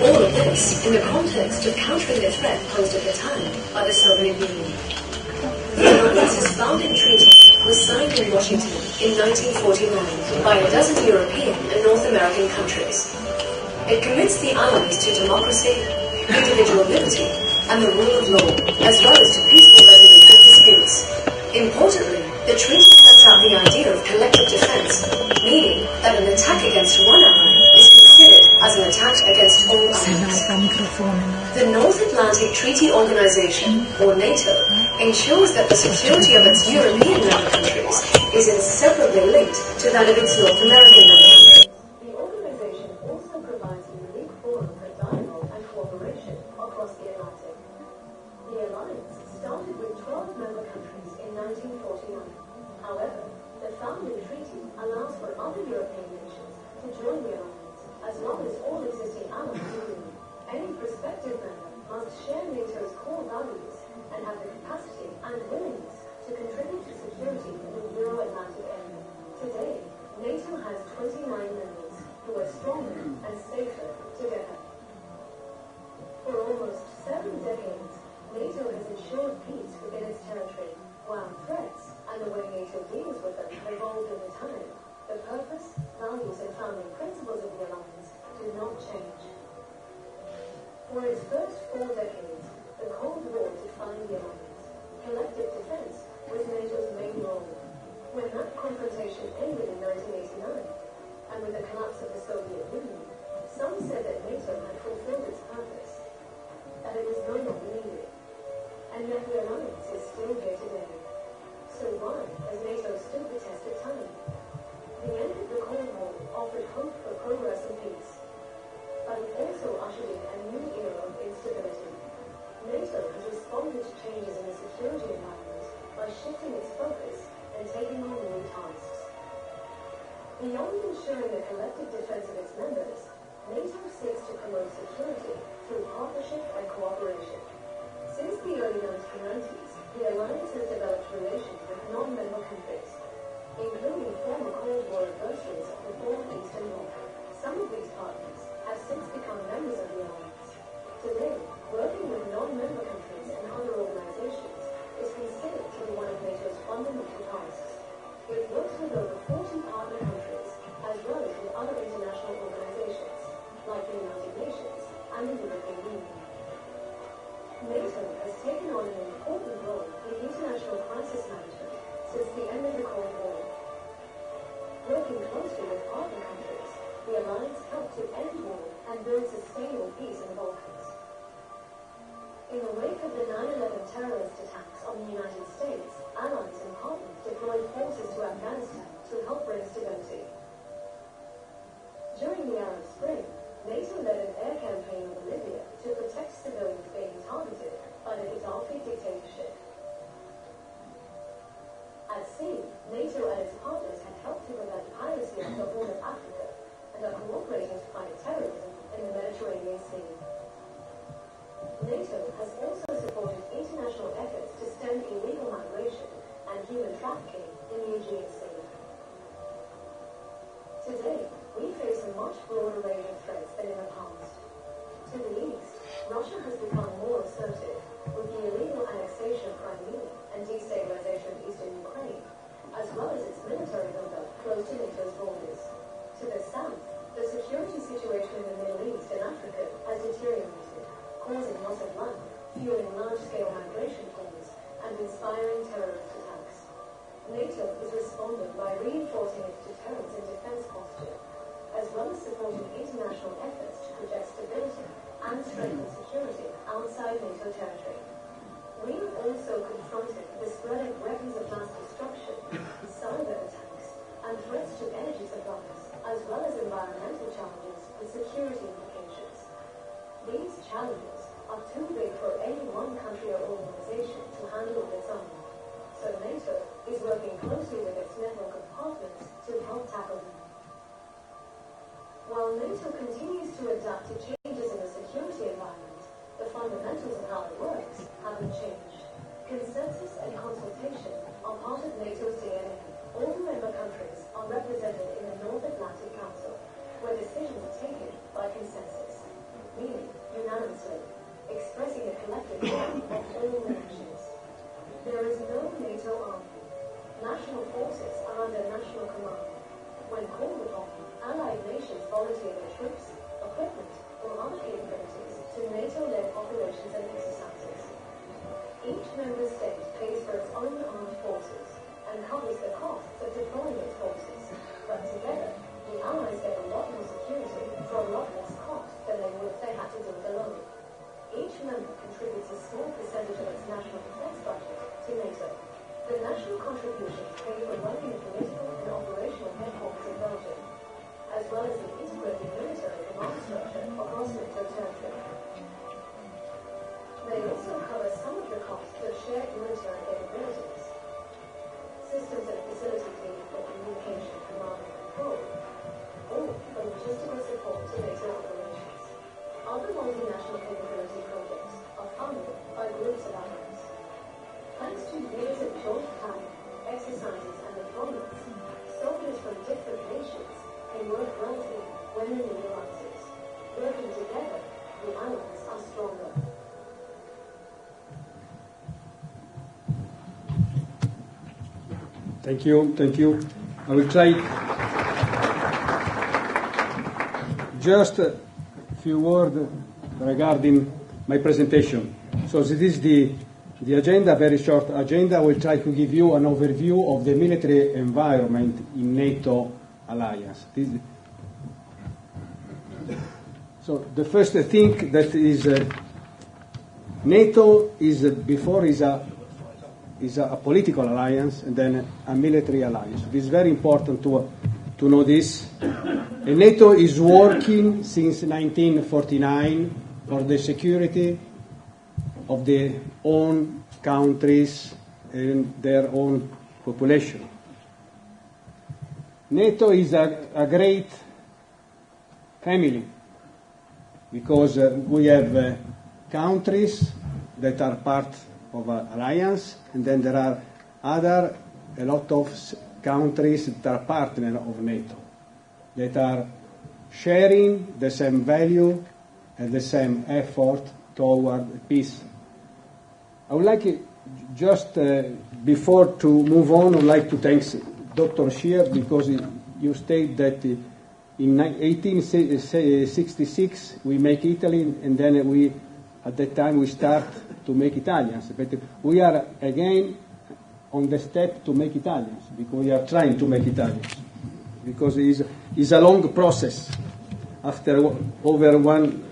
All of this in the context of countering the threat posed at the time by the Soviet Union. The Alliance's founding treaty was signed in Washington in 1949 by a dozen European and North American countries. It commits the Allies to democracy, individual liberty, and the rule of law, as well as to peaceful resolution of disputes. Importantly, the treaty sets out the idea of collective defense, meaning that an attack against one ally is considered as an attack against all allies. The North Atlantic Treaty Organization, or NATO, ensures that the security of its European member countries is inseparably linked to that of its North American member countries. The organization also provides a unique forum for dialogue and cooperation across the Atlantic. The alliance started with 12 member countries in 1949. However, the founding treaty allows for other European nations to join the alliance, as well as all existing allies in Europe. Any prospective member must share NATO's core values and have the capacity and willingness to contribute to security in the Euro-Atlantic area. Today, NATO has 29 members who are stronger and safer together. For almost 7 decades, NATO has ensured peace within its territory, while threats and the way NATO deals with them have evolved over time. The purpose, values, and founding principles of the alliance do not change. For its first 4 decades, the Cold War defined the alliance. Collective defense was NATO's main role. When that confrontation ended in 1989, and with the collapse of the Soviet Union, some said that NATO had fulfilled its purpose, that it was no longer needed. And yet the alliance is still here today. So why has NATO stood the test of time? The end of the Cold War offered hope for progress and peace, but it also ushered in a new era of instability. NATO has responded to changes in the security environment by shifting its focus and taking on new tasks. Beyond ensuring the collective defense of its members, NATO seeks to promote security through partnership and cooperation. Since the early 1990s, the alliance has developed relations with non-member countries, including former Cold War adversaries of the former Eastern Bloc. Some of these partners have since become members of the alliance. Today, working with non-member countries and other organizations is considered to be one of NATO's fundamental tasks. It works with over 40 partner countries, as well as with other international organizations, like the United Nations and the European Union. NATO has taken on an important role in international crisis management since the end of the Cold War. Working closely with partner countries, the alliance helped to end war and build sustainable peace in the Balkans. In the wake of the 9/11 terrorist attacks on the United States, allies and partners deployed forces to Afghanistan to help bring stability. During the Arab Spring, NATO led an air campaign over Libya to protect civilians being targeted by the Gaddafi dictatorship. At sea, NATO and its partners have helped to prevent piracy off the Horn of Africa and are cooperating to fight terrorism in the Mediterranean Sea. NATO has also supported international efforts to stem illegal migration and human trafficking in the Aegean Sea. Today, we face a much broader range of threats than in the past. To the east, Russia has become more assertive with the illegal annexation of Crimea and destabilization of eastern Ukraine, as well as its military buildup close to NATO's borders. To the south, the security situation in the Middle East and Africa has deteriorated, causing loss of life, fueling large-scale migration flows, and inspiring terrorist attacks. NATO is responding by reinforcing its deterrence and defense posture, as well as supporting international efforts to project stability and strengthen security outside NATO territory. We've also confronted the spread of weapons of mass destruction, cyber attacks, and threats to energy supplies, as well as environmental challenges with security implications. These challenges are too big for any one country or organization to handle on its own. So NATO is working closely with its network of partners to help tackle them. While NATO continues to adapt to changes in the security environment, the fundamentals of how it works haven't changed. Consensus and consultation are part of NATO's DNA. All member countries are represented in the North Atlantic Council, where decisions are taken by consensus, meaning unanimously, expressing a collective will of all nations. There is no NATO army. National forces are under national command. When called upon, allied nations volunteer their troops, equipment, or other capabilities to NATO-led operations and exercises. Each member state pays for its own armed forces and covers the costs of deploying its forces. But together, the allies get a lot more security for a lot less cost than they would if they had to do it alone. Each member contributes a small percentage of its national defense budget to NATO. The national contributions pay for running the political and operational headquarters in Belgium, as well as the integrated military command structure across NATO territory. They also cover some of the costs of shared military capabilities, systems and facilities needed for communication, command and control, or for logistical support to NATO operations. Other multinational capability projects are funded by groups of allies. Thanks to years of joint planning, exercises and deployments, soldiers from different nations can work well together when the need arises. Working together, the allies are stronger. Thank you, thank you. I will try just a few words regarding my presentation. So this is the agenda, very short agenda. I will try to give you an overview of the military environment in NATO alliance. So the first thing that is NATO is a political alliance and then a military alliance. It is very important to know this. And NATO is working since 1949 for the security of their own countries and their own population. NATO is a great family because we have countries that are part of an alliance, and then there are a lot of countries that are partners of NATO, that are sharing the same value and the same effort toward peace. I would like just before to move on, I would like to thank Dr. Scheer because you stated that in 1866 we make Italy, and then at that time we start to make Italians. But we are again on the step to make Italians, because we are trying to make Italians, because it is a long process after over 1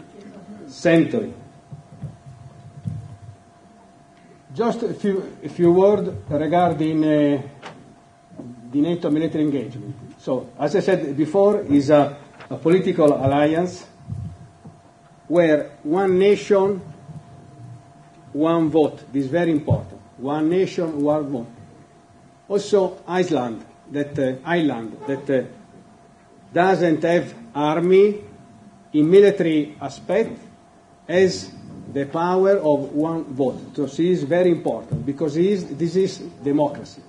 century. Just a few words regarding the NATO military engagement. So, as I said before, is a political alliance where one nation, one vote. This is very important. One nation, one vote. Also, Iceland that doesn't have army in military aspect has the power of one vote. So this is very important because this is democracy.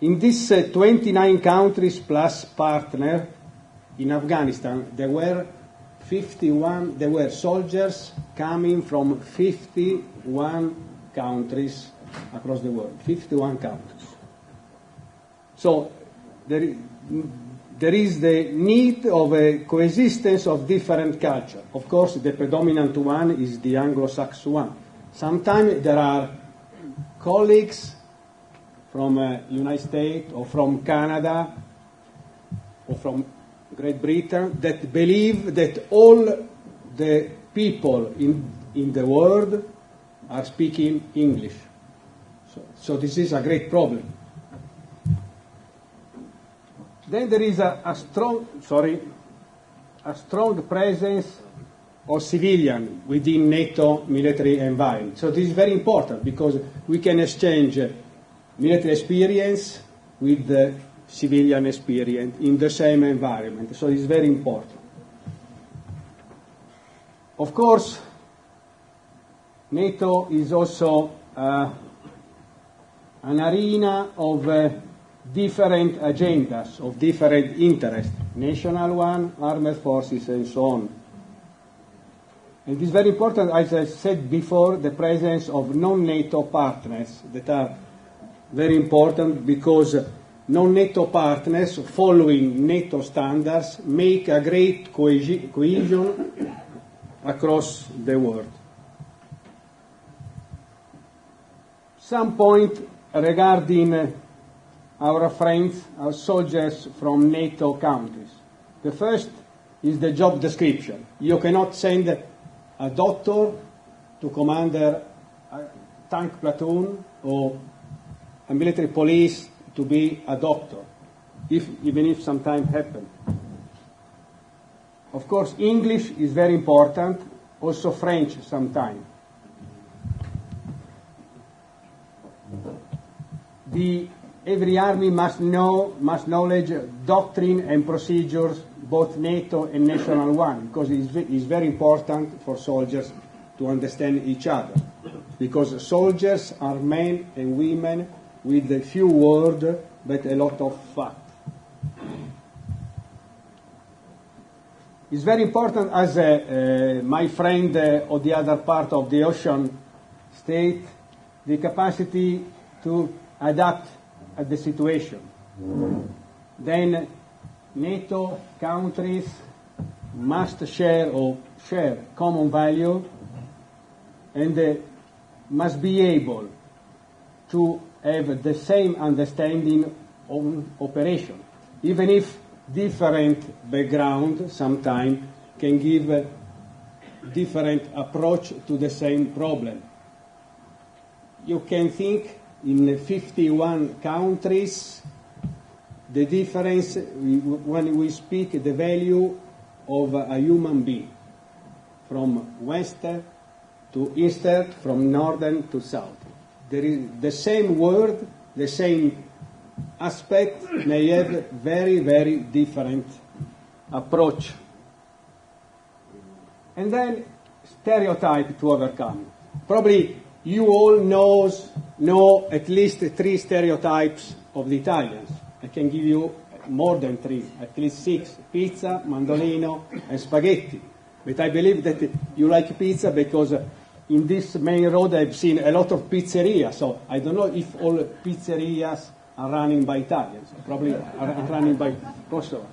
In these 29 countries plus partner in Afghanistan, there were soldiers coming from 51 countries across the world. 51 countries. So there is the need of a coexistence of different cultures. Of course, the predominant one is the Anglo-Saxon one. Sometimes there are colleagues from United States or from Canada or from Great Britain that believe that all the people in the world are speaking English. So this is a great problem. Then there is a strong presence of civilian within NATO military environment. So this is very important because we can exchange military experience with the civilian experience in the same environment. So it's very important. Of course, NATO is also an arena of different agendas, of different interests, national one, armed forces, and so on. And it is very important, as I said before, the presence of non-NATO partners that are very important because non-NATO partners, following NATO standards, make a great cohesion across the world. Some point regarding our friends, our soldiers from NATO countries. The first is the job description. You cannot send a doctor to command a tank platoon or a military police to be a doctor, even if sometimes happen. Of course, English is very important, also French sometimes. Every army must knowledge doctrine and procedures, both NATO and national one, because it's very important for soldiers to understand each other. Because soldiers are men and women with a few words but a lot of facts. It's very important, as my friend on the other part of the ocean state, the capacity to adapt at the situation. Then NATO countries must share common value and must be able to have the same understanding of operation, even if different background sometimes can give a different approach to the same problem. You can think in 51 countries the difference when we speak the value of a human being, from west to eastern, from northern to south. There is the same word, the same aspect may have very, very different approach. And then stereotype to overcome. Probably you all know at least 3 stereotypes of the Italians. I can give you more than 3, at least 6. Pizza, mandolino, and spaghetti. But I believe that you like pizza because in this main road I've seen a lot of pizzerias. So I don't know if all pizzerias are running by Italians. Probably are running by Kosovo.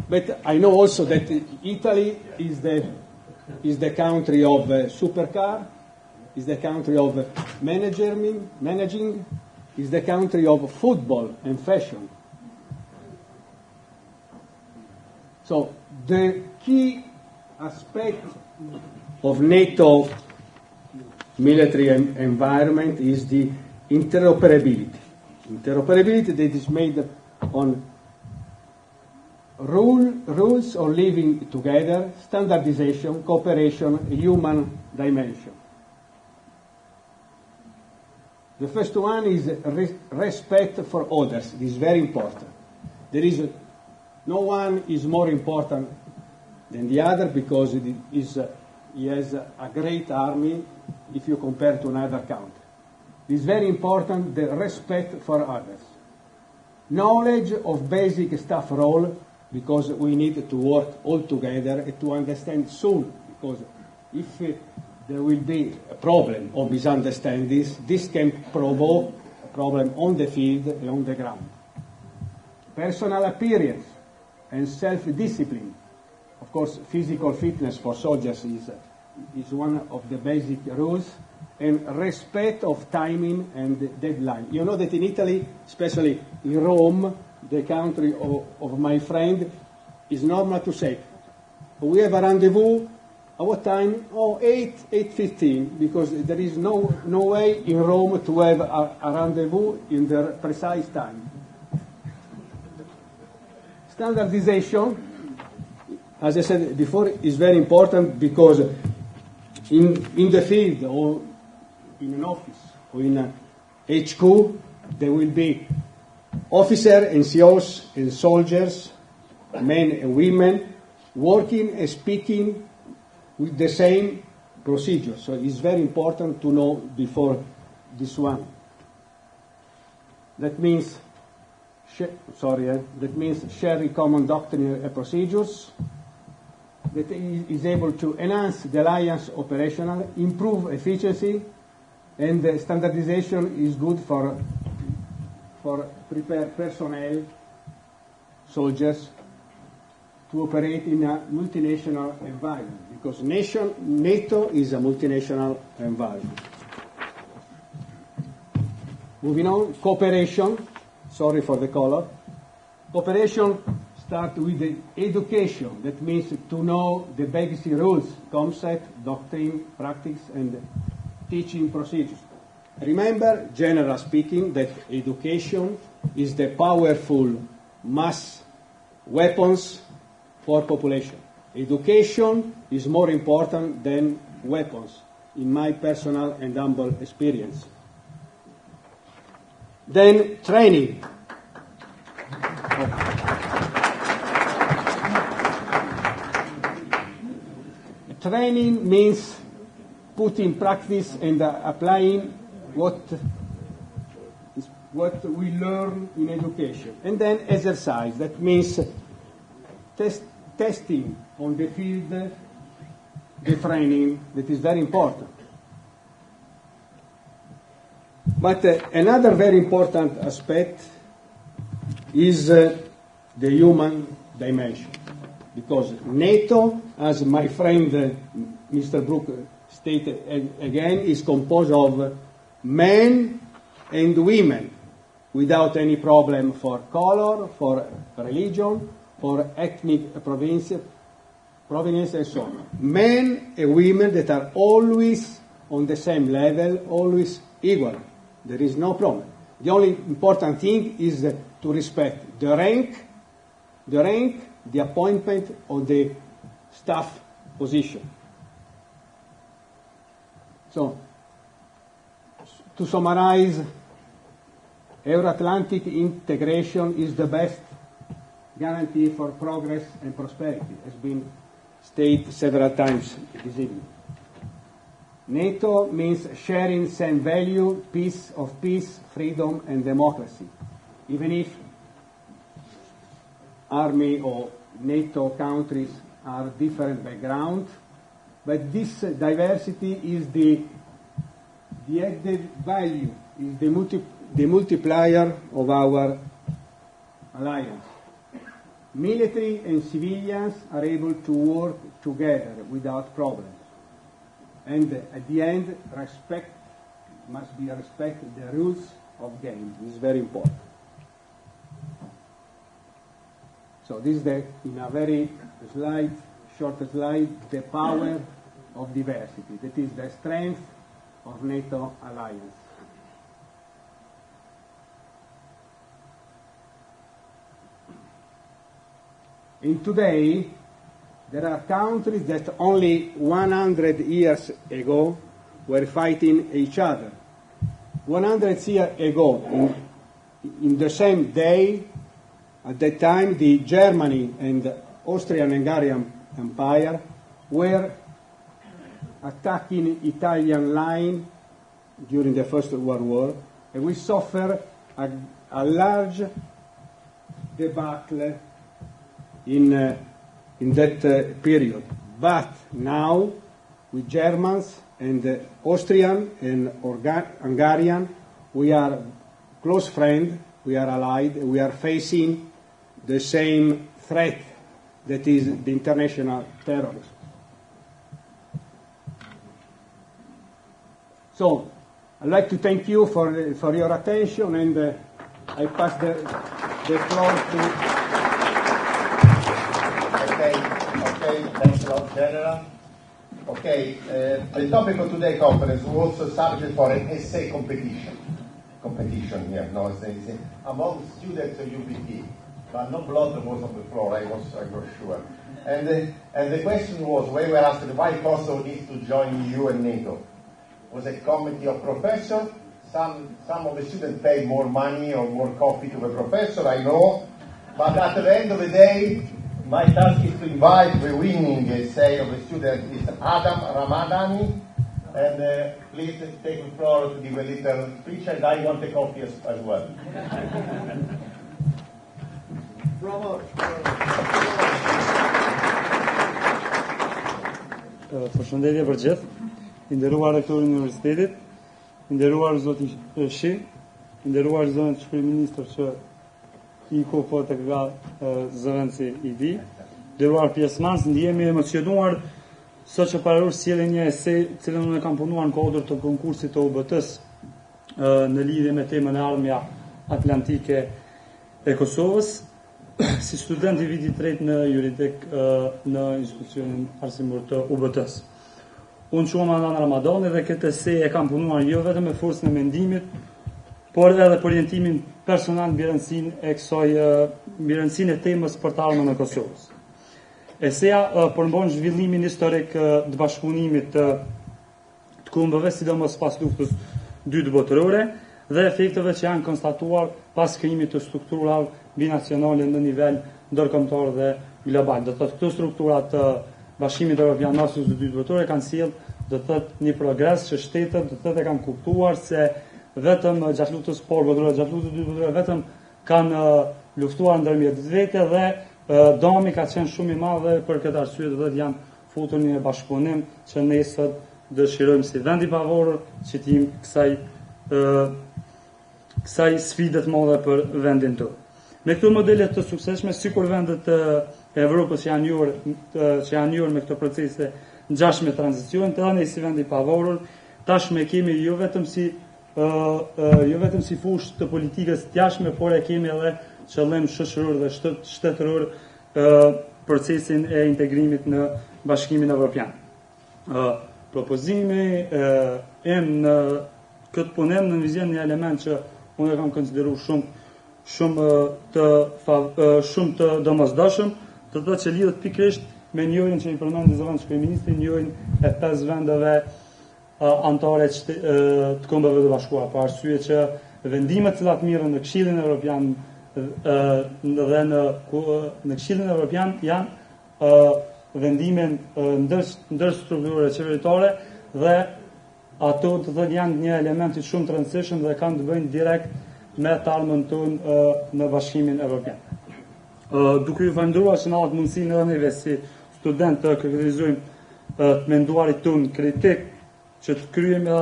But I know also that Italy is the country of supercar, is the country of managing, is the country of football and fashion. So the key aspect of NATO military environment is the interoperability. Interoperability that is made on rules of living together, standardization, cooperation, human dimension. The first one is respect for others. This is very important. No one is more important than the other because he has a great army if you compare to another country. It is very important, the respect for others. Knowledge of basic staff role, because we need to work all together and to understand soon, because if there will be a problem or misunderstandings, this can provoke a problem on the field and on the ground. Personal appearance and self-discipline. Of course, physical fitness for soldiers is one of the basic rules, and respect of timing and deadline. You know that in Italy, especially in Rome, the country of my friend, is normal to say, we have a rendezvous Our time, 8:15, because there is no way in Rome to have a rendezvous in the precise time. Standardization, as I said before, is very important because in the field or in an office or in a HQ, there will be officers and CEOs and soldiers, men and women, working and speaking with the same procedure. So it's very important to know before this one. That means sharing common doctrine and procedures, that is able to enhance the alliance operational, improve efficiency, and the standardization is good for prepare personnel, soldiers, to operate in a multinational environment, because NATO is a multinational environment. Moving on, cooperation. Sorry for the color. Cooperation starts with the education. That means to know the basic rules, concept, doctrine, practice, and teaching procedures. Remember, generally speaking, that education is the powerful mass weapons for population. Education is more important than weapons, in my personal and humble experience. Then training. Training means putting practice and applying what we learn in education. And then exercise. That means testing on the field, the training, that is very important. But another very important aspect is the human dimension. Because NATO, as my friend Mr. Brook stated again, is composed of men and women without any problem for color, for religion, for ethnic provenance and so on. Men and women that are always on the same level, always equal. There is no problem. The only important thing is to respect the rank, the appointment of the staff position. So, to summarize, Euro-Atlantic integration is the best guarantee for progress and prosperity, has been stated several times this evening. NATO means sharing same value, peace, freedom, and democracy. Even if army or NATO countries are different background, but this diversity is the added value, is the multiplier of our alliance. Military and civilians are able to work together without problems. And at the end, must be respect the rules of game. This is very important. So this is in a very short slide, the power of diversity. That is the strength of NATO alliance. And today, there are countries that only 100 years ago were fighting each other. 100 years ago, in the same day, at that time, the Germany and the Austrian-Hungarian Empire were attacking Italian line during the First World War, and we suffered a large debacle in that period. But now, with Germans and Austrian and Hungarian, we are close friends, we are allied, we are facing the same threat that is the international terrorism. So, I'd like to thank you for your attention, and I pass the floor to... Okay, thanks a lot, General. Okay, the topic of today's conference was a subject for an essay competition. Among students of UBT, but no blood was on the floor, I was sure. And the question was, we were asked why Kosovo needs to join EU and NATO. It was a committee of professors. Some of the students paid more money or more coffee to the professor, I know. But at the end of the day, my task is to invite the winning essay of the student is Adam Ramadani. And please take the floor to give a little speech, and I want a coffee as well. Bravo. Përshëndetje për gjithë, i nderuar rektor i universitetit, i nderuar zoti Shi, i nderuar zoti kryeministër që i ku po të ka zëvendësi i di, nderuar pjesëmarrës, ndihemi emocionuar sot që para sjellë një esej, cilën unë kam punuar në kodër të konkursit të UBT-s në lidhje me temën e ardhmja atlantike e Kosovës, si student i vitit 3 në juridik në institucionin arsimor të UBT-s. Unë quhem Adam Ramadani dhe këtë esej e kam punuar jo vetëm me forcën e mendimit, por edhe për orientimin personal mbi rëndësinë e temës për të ardhmen e Kosovës. Eseja përmbon zhvillimin historik të bashkëpunimit të kombëve, sidomos pas luftës dytë botërore, dhe efekteve që janë konstatuar pas krijimit të strukturave binacionale në nivel ndërkombëtar dhe global. Do të thotë këto struktura të Bashkimit Evropian pas luftës dytë botërore kanë sjellë do të thotë një progres që shtetet do të thotë kanë kuptuar se vetëm gjatë luftës botërore, gjatë luftës dytë botërore vetëm kanë luftuar ndërmjet vetë dhe dëmi ka qenë shumë i madh dhe për këtë arsye do të janë futur në bashkëpunim që ne sot dëshirojmë si vend i pavarur që të jemi kësaj sfide të mëdha për vendin tonë. Me këto modele të suksesshme, sikur vendet e Evropës që janë njohur me këto procese ngjashme tranzicion, të ne si vend i pavarur, tashmë kemi jo vetëm si fushë të politikës të jashtme, por e kemi edhe qëllim shoqëror dhe shtetëror procesin e integrimit në Bashkimin Evropian. Propozimi im në këtë punim në vizjon një element që unë e kam konsideruar shumë të domosdoshëm, të thotë që lidhet pikërisht me njërin që i përmendi zëvendës kryeministri, njërin e 5 vendeve anëtare të Kombeve të Bashkuara, për arsye që vendimet të cilat mirën në Këshillin Evropian dhe në Këshillin Evropian janë vendime ndërstrukturore qeveritare dhe ato të thotë janë një element i shumë të rëndësishëm dhe kanë të bëjnë direkt me të ardhmen tonë në Bashkimin Evropian. Duke ju falendëruar që na jap mundësinë edhe neve si student të konkretizojmë të menduarit tonë kritik që të kryejmë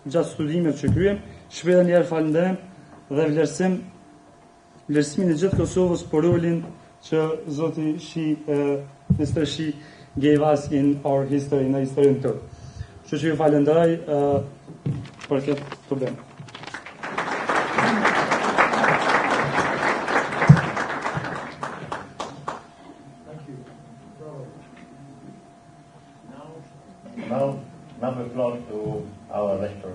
gjatë studimeve që kryejmë, shpejt edhe një herë falenderojm dhe vlerësimin e gjithë Kosovës për rolin që zoti Mr. Shi gave us in our history, në historinë tonë. Kështu që ju falenderoj për këtë problem. Now the floor to our rector.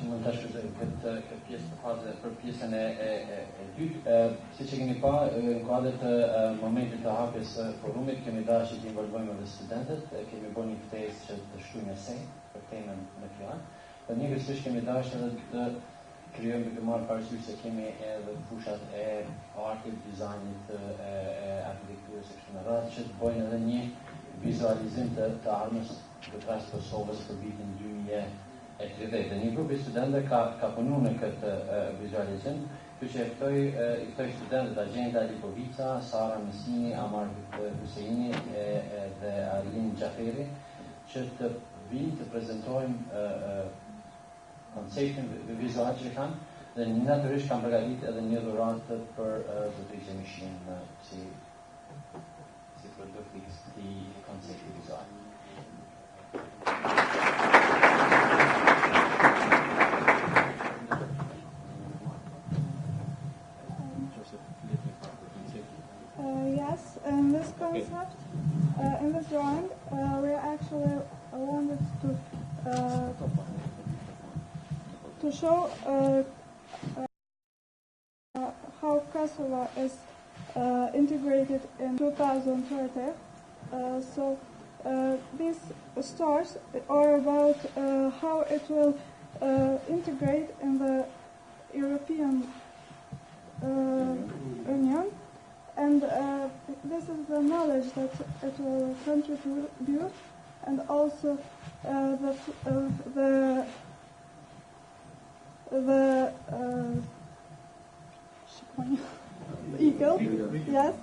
Mund ta shfrytëzoj këtë pjesë të fazë për pjesën e dytë. Siç e keni pa, në kuadër të momentit të hapjes së forumit, kemi dashur të involvojmë edhe studentët, kemi bërë një ftesë që të shkruajmë esej për temën në fjalë. Dhe njëkohësisht kemi dashur edhe të krijojmë të marrë parasysh se kemi edhe fushat e artit, dizajnit, arkitekturës e kështu me radhë, që të bëjnë edhe një vizualizim të ardhmës të Kosovës për vitin 2030. Një grup i studentëve ka punuar në këtë vizualizim, kështu që i ftoj studentët Agjenda Lipovica, Sara Mesini, Amar Huseini dhe Arlin Gjaferi, që të vinë të prezantojmë konceptin vizual që kanë, dhe natyrisht kanë përgatitur edhe një dhuratë për zotërisë Mishin si produkt i këtij koncepti vizual. Ja, this concept, in this drawing, we actually wanted to show how Kosovo is integrated in 2030. So these stars are about how it will integrate in the European Union, and this is the knowledge that it will contribute, and also the eagle, yes,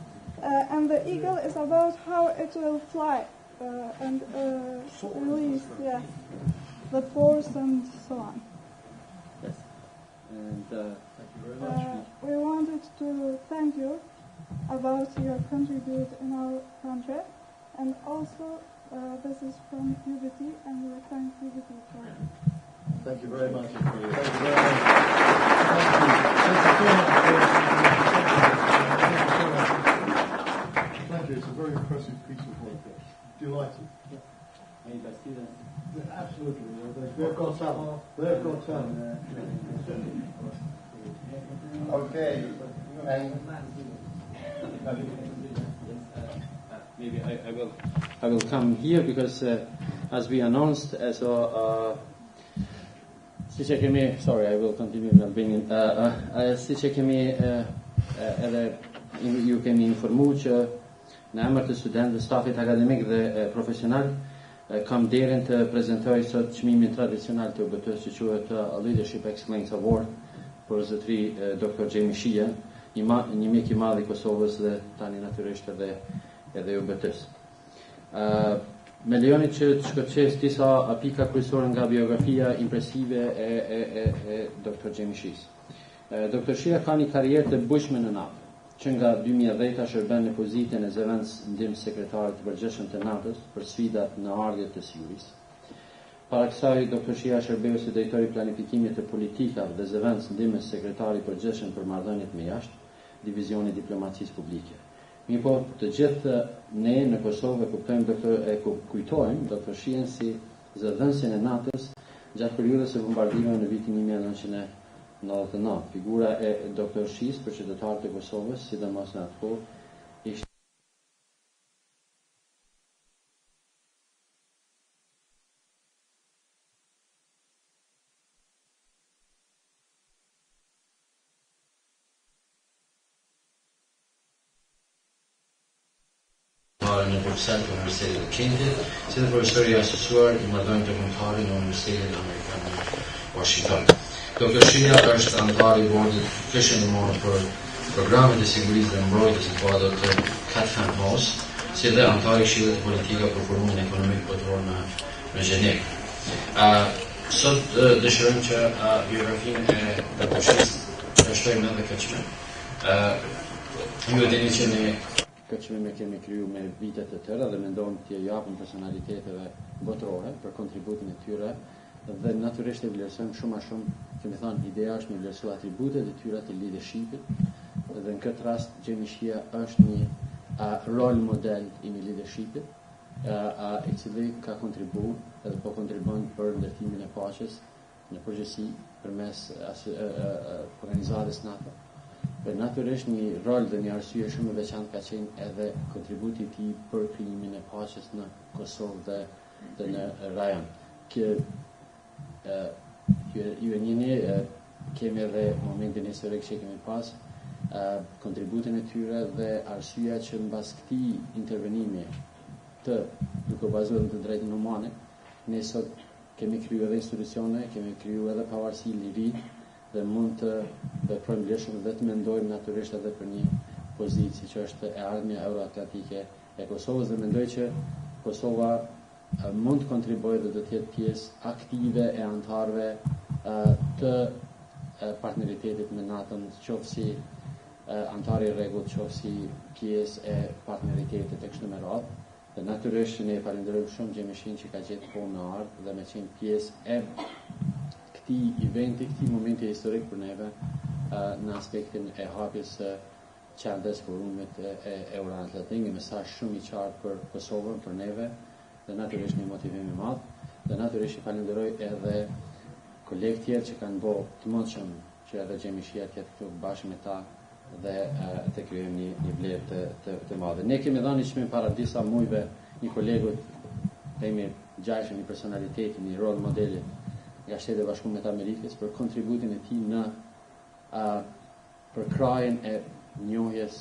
and the eagle is about how it will fly and release, yes, the force and so on. Yes, and thank you very much. We wanted to thank you about your contribute in our country, and also this is from UBT, and we thank UBT for it. Thank you very much. Thank you very much. Thank you. It's a very impressive piece of work. Delighted. Made by students. Absolutely. They've got talent. They've got talent. Okay. And maybe I will come here because as we announced, sorry, I will continue bringing. Siç e kemi edhe ju kemi informuar që në emër të studentëve, stafit akademik dhe profesional, kam derën të prezantoj sot çmimin tradicional të UBT-s që quhet Leadership Excellence Award për zotëri Dr. Gjemi Shia, një mjek I madh I Kosovës dhe tani natyrisht edhe UBT-s. Me lejoni që të shkëlqes disa pika kryesore nga biografia impresive e Dr. Gjemi Shis. Dr. Shia ka një karrierë të bujshme në NATO, që nga 2010 shërben në pozitën e zëvendës ndihmë sekretarit të përgjithshëm të NATO-s për sfidat në ardhjet të sigurisë. Para kësaj, Dr. Shia shërbeu si drejtori planifikimit të politikave dhe zëvendës ndihmës sekretari I përgjithshëm për marrëdhëniet me jashtë, divizioni diplomacisë publike. Mirë po, të gjithë ne në Kosovë kujtojmë Dr. Shian si zëdhënësin e NATO-s gjatë periudhës së bombardimeve në vitin 1999. Figura e Dr. Shis për qytetarët e Kosovës, sidomos në atë kohë, ishte në Bruxelles të Universitetit të Kentit, si dhe profesor I asosuar I marrëdhënieve ndërkombëtare në Universitetin Amerikan në Washington. Dr. Shia është antar I bordit krishteror për programet e sigurisë dhe mbrojtjes në kuadër të Chatham House, si dhe antar I Këshillit të Politika për Forumin Ekonomik Botror në Gjenevë. Sot dëshirojmë që biografinë e Dr. Shias të shtojmë edhe këçme. Ju e dini që ne këçme kemi kriju me vitet të tëra dhe mendojmë t'ja japim personaliteteve botërore për kontributin e tyre dhe natyrisht e vlerësojmë shumë a shumë, kemi thënë, ideja është me vlerësu atributet e tyre të leadershipit dhe në këtë rast Gjemi Shia është një rol model I leadershipit I cili ka kontribu edhe po kontribon për ndërtimin e paqes në përgjithësi përmes organizatës NATO. Dhe natyrisht një rol dhe një arsye shumë e veçantë ka qenë edhe kontributi I tij për krijimin e paqes në Kosovë dhe në rajon. Ju e njihni, kemi edhe momentin historik që kemi pas, kontributin e tyre dhe arsyeja që mbas këtij intervenimi të duke bazuar në të drejtën humane, ne sot kemi kriju edhe institucione, kemi kriju edhe pavarësi liri dhe mund të veprojmë lirshëm dhe të mendojmë natyrisht edhe për një pozitë që është e ardhmja euroatlantike e Kosovës dhe mendoj që Kosova mund të kontribuojë dhe të jetë pjesë aktive e antarëve të partneritetit me NATO-n, qoftë si antar I rregullt, qoftë si pjesë e partneritetit e kështu me radhë. Dhe natyrisht ne falenderojmë shumë Gjemi Shin që ka gjetë kohë në ardhmë dhe me qenë pjesë e këtij eventi, këtij momenti historik për neve në aspektin e hapjes së qendes forumit e euroatlantike, një mesazh shumë i qartë për Kosovën, për neve, dhe natyrisht një motivim i madh. Dhe natyrisht i falenderoj edhe kolegë tjerë që kanë bërë të mundshëm që edhe Gjemishia të jetë këtu bashkë me ta dhe të krijojmë një vlerë të madhe. Ne kemi dhënë çmim para disa muajve një kolegut, themi gjashtë, një personaliteti, një rol modeli nga Shtetet e Bashkuara të Amerikës për kontributin e tij në përkrajën e njohjes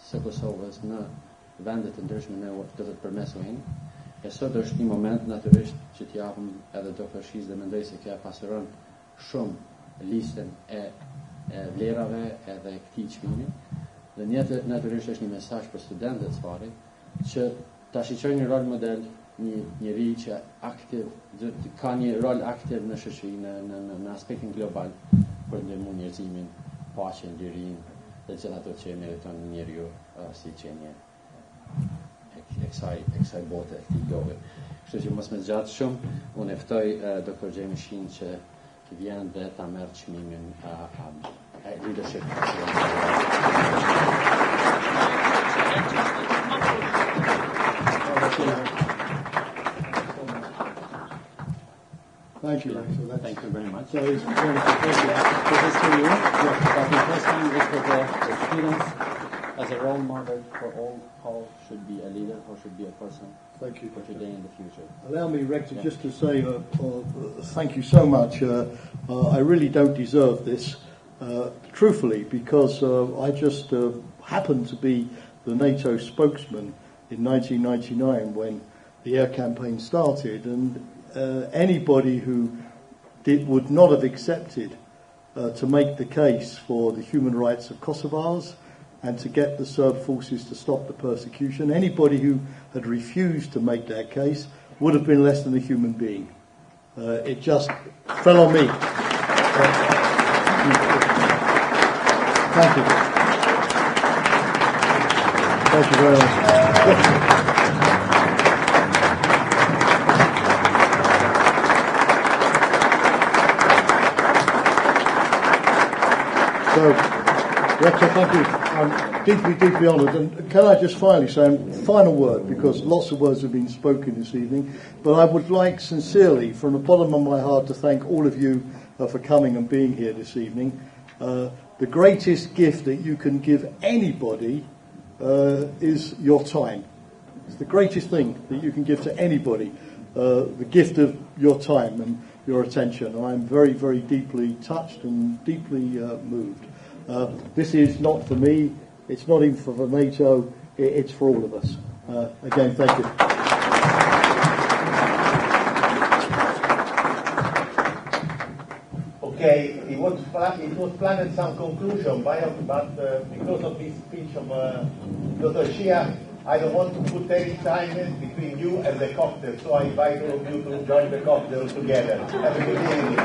së Kosovës në vendet të ndryshme në do të përmesohin. E sot është një moment natyrisht që t'japëm edhe doktor Shiz dhe mendoj se kjo pasuron shumë listën e vlerave edhe këtij çmimi. Dhe natyrisht është një mesazh për studentët sfari që ta shiqojnë një rol model, një njeri që aktiv, ka një rol aktiv në shoqëri, në aspektin global për ndihmu njerëzimin, paqen, lirinë dhe gjithë ato që meriton njeriu si qenie e kësaj bote, e këtij globe. Kështu që mos më zgjat shumë, unë e ftoj Dr. Gjemishin që të vjen dhe ta merr çmimin leadership. Thank you. Thank you very much. So it's very The first time it was an experience as a role model for all how should be a leader, how should be a person. Thank you for today and the future. Allow me, Rector, just to say thank you so much. I really don't deserve this, truthfully, because I just happened to be the NATO spokesman in 1999 when the air campaign started, and anybody who would not have accepted to make the case for the human rights of Kosovars and to get the Serb forces to stop the persecution, anybody who had refused to make that case would have been less than a human being. It just fell on me. Thank you. Thank you very much. So, Rector, thank you. I'm deeply honoured. And can I just finally say a final word, because lots of words have been spoken this evening, but I would like sincerely, from the bottom of my heart, to thank all of you for coming and being here this evening. The greatest gift that you can give anybody is your time. It's the greatest thing that you can give to anybody, the gift of your time and your attention. And I'm very, very deeply touched and deeply moved. This is not for me, it's not even for NATO, it's for all of us. Again, thank you. Okay, it was planned some conclusion, but because of this speech of Dr. Shia, I don't want to put any time between you and the cocktail, so I invite all of you to join the cocktail together. Have a good evening.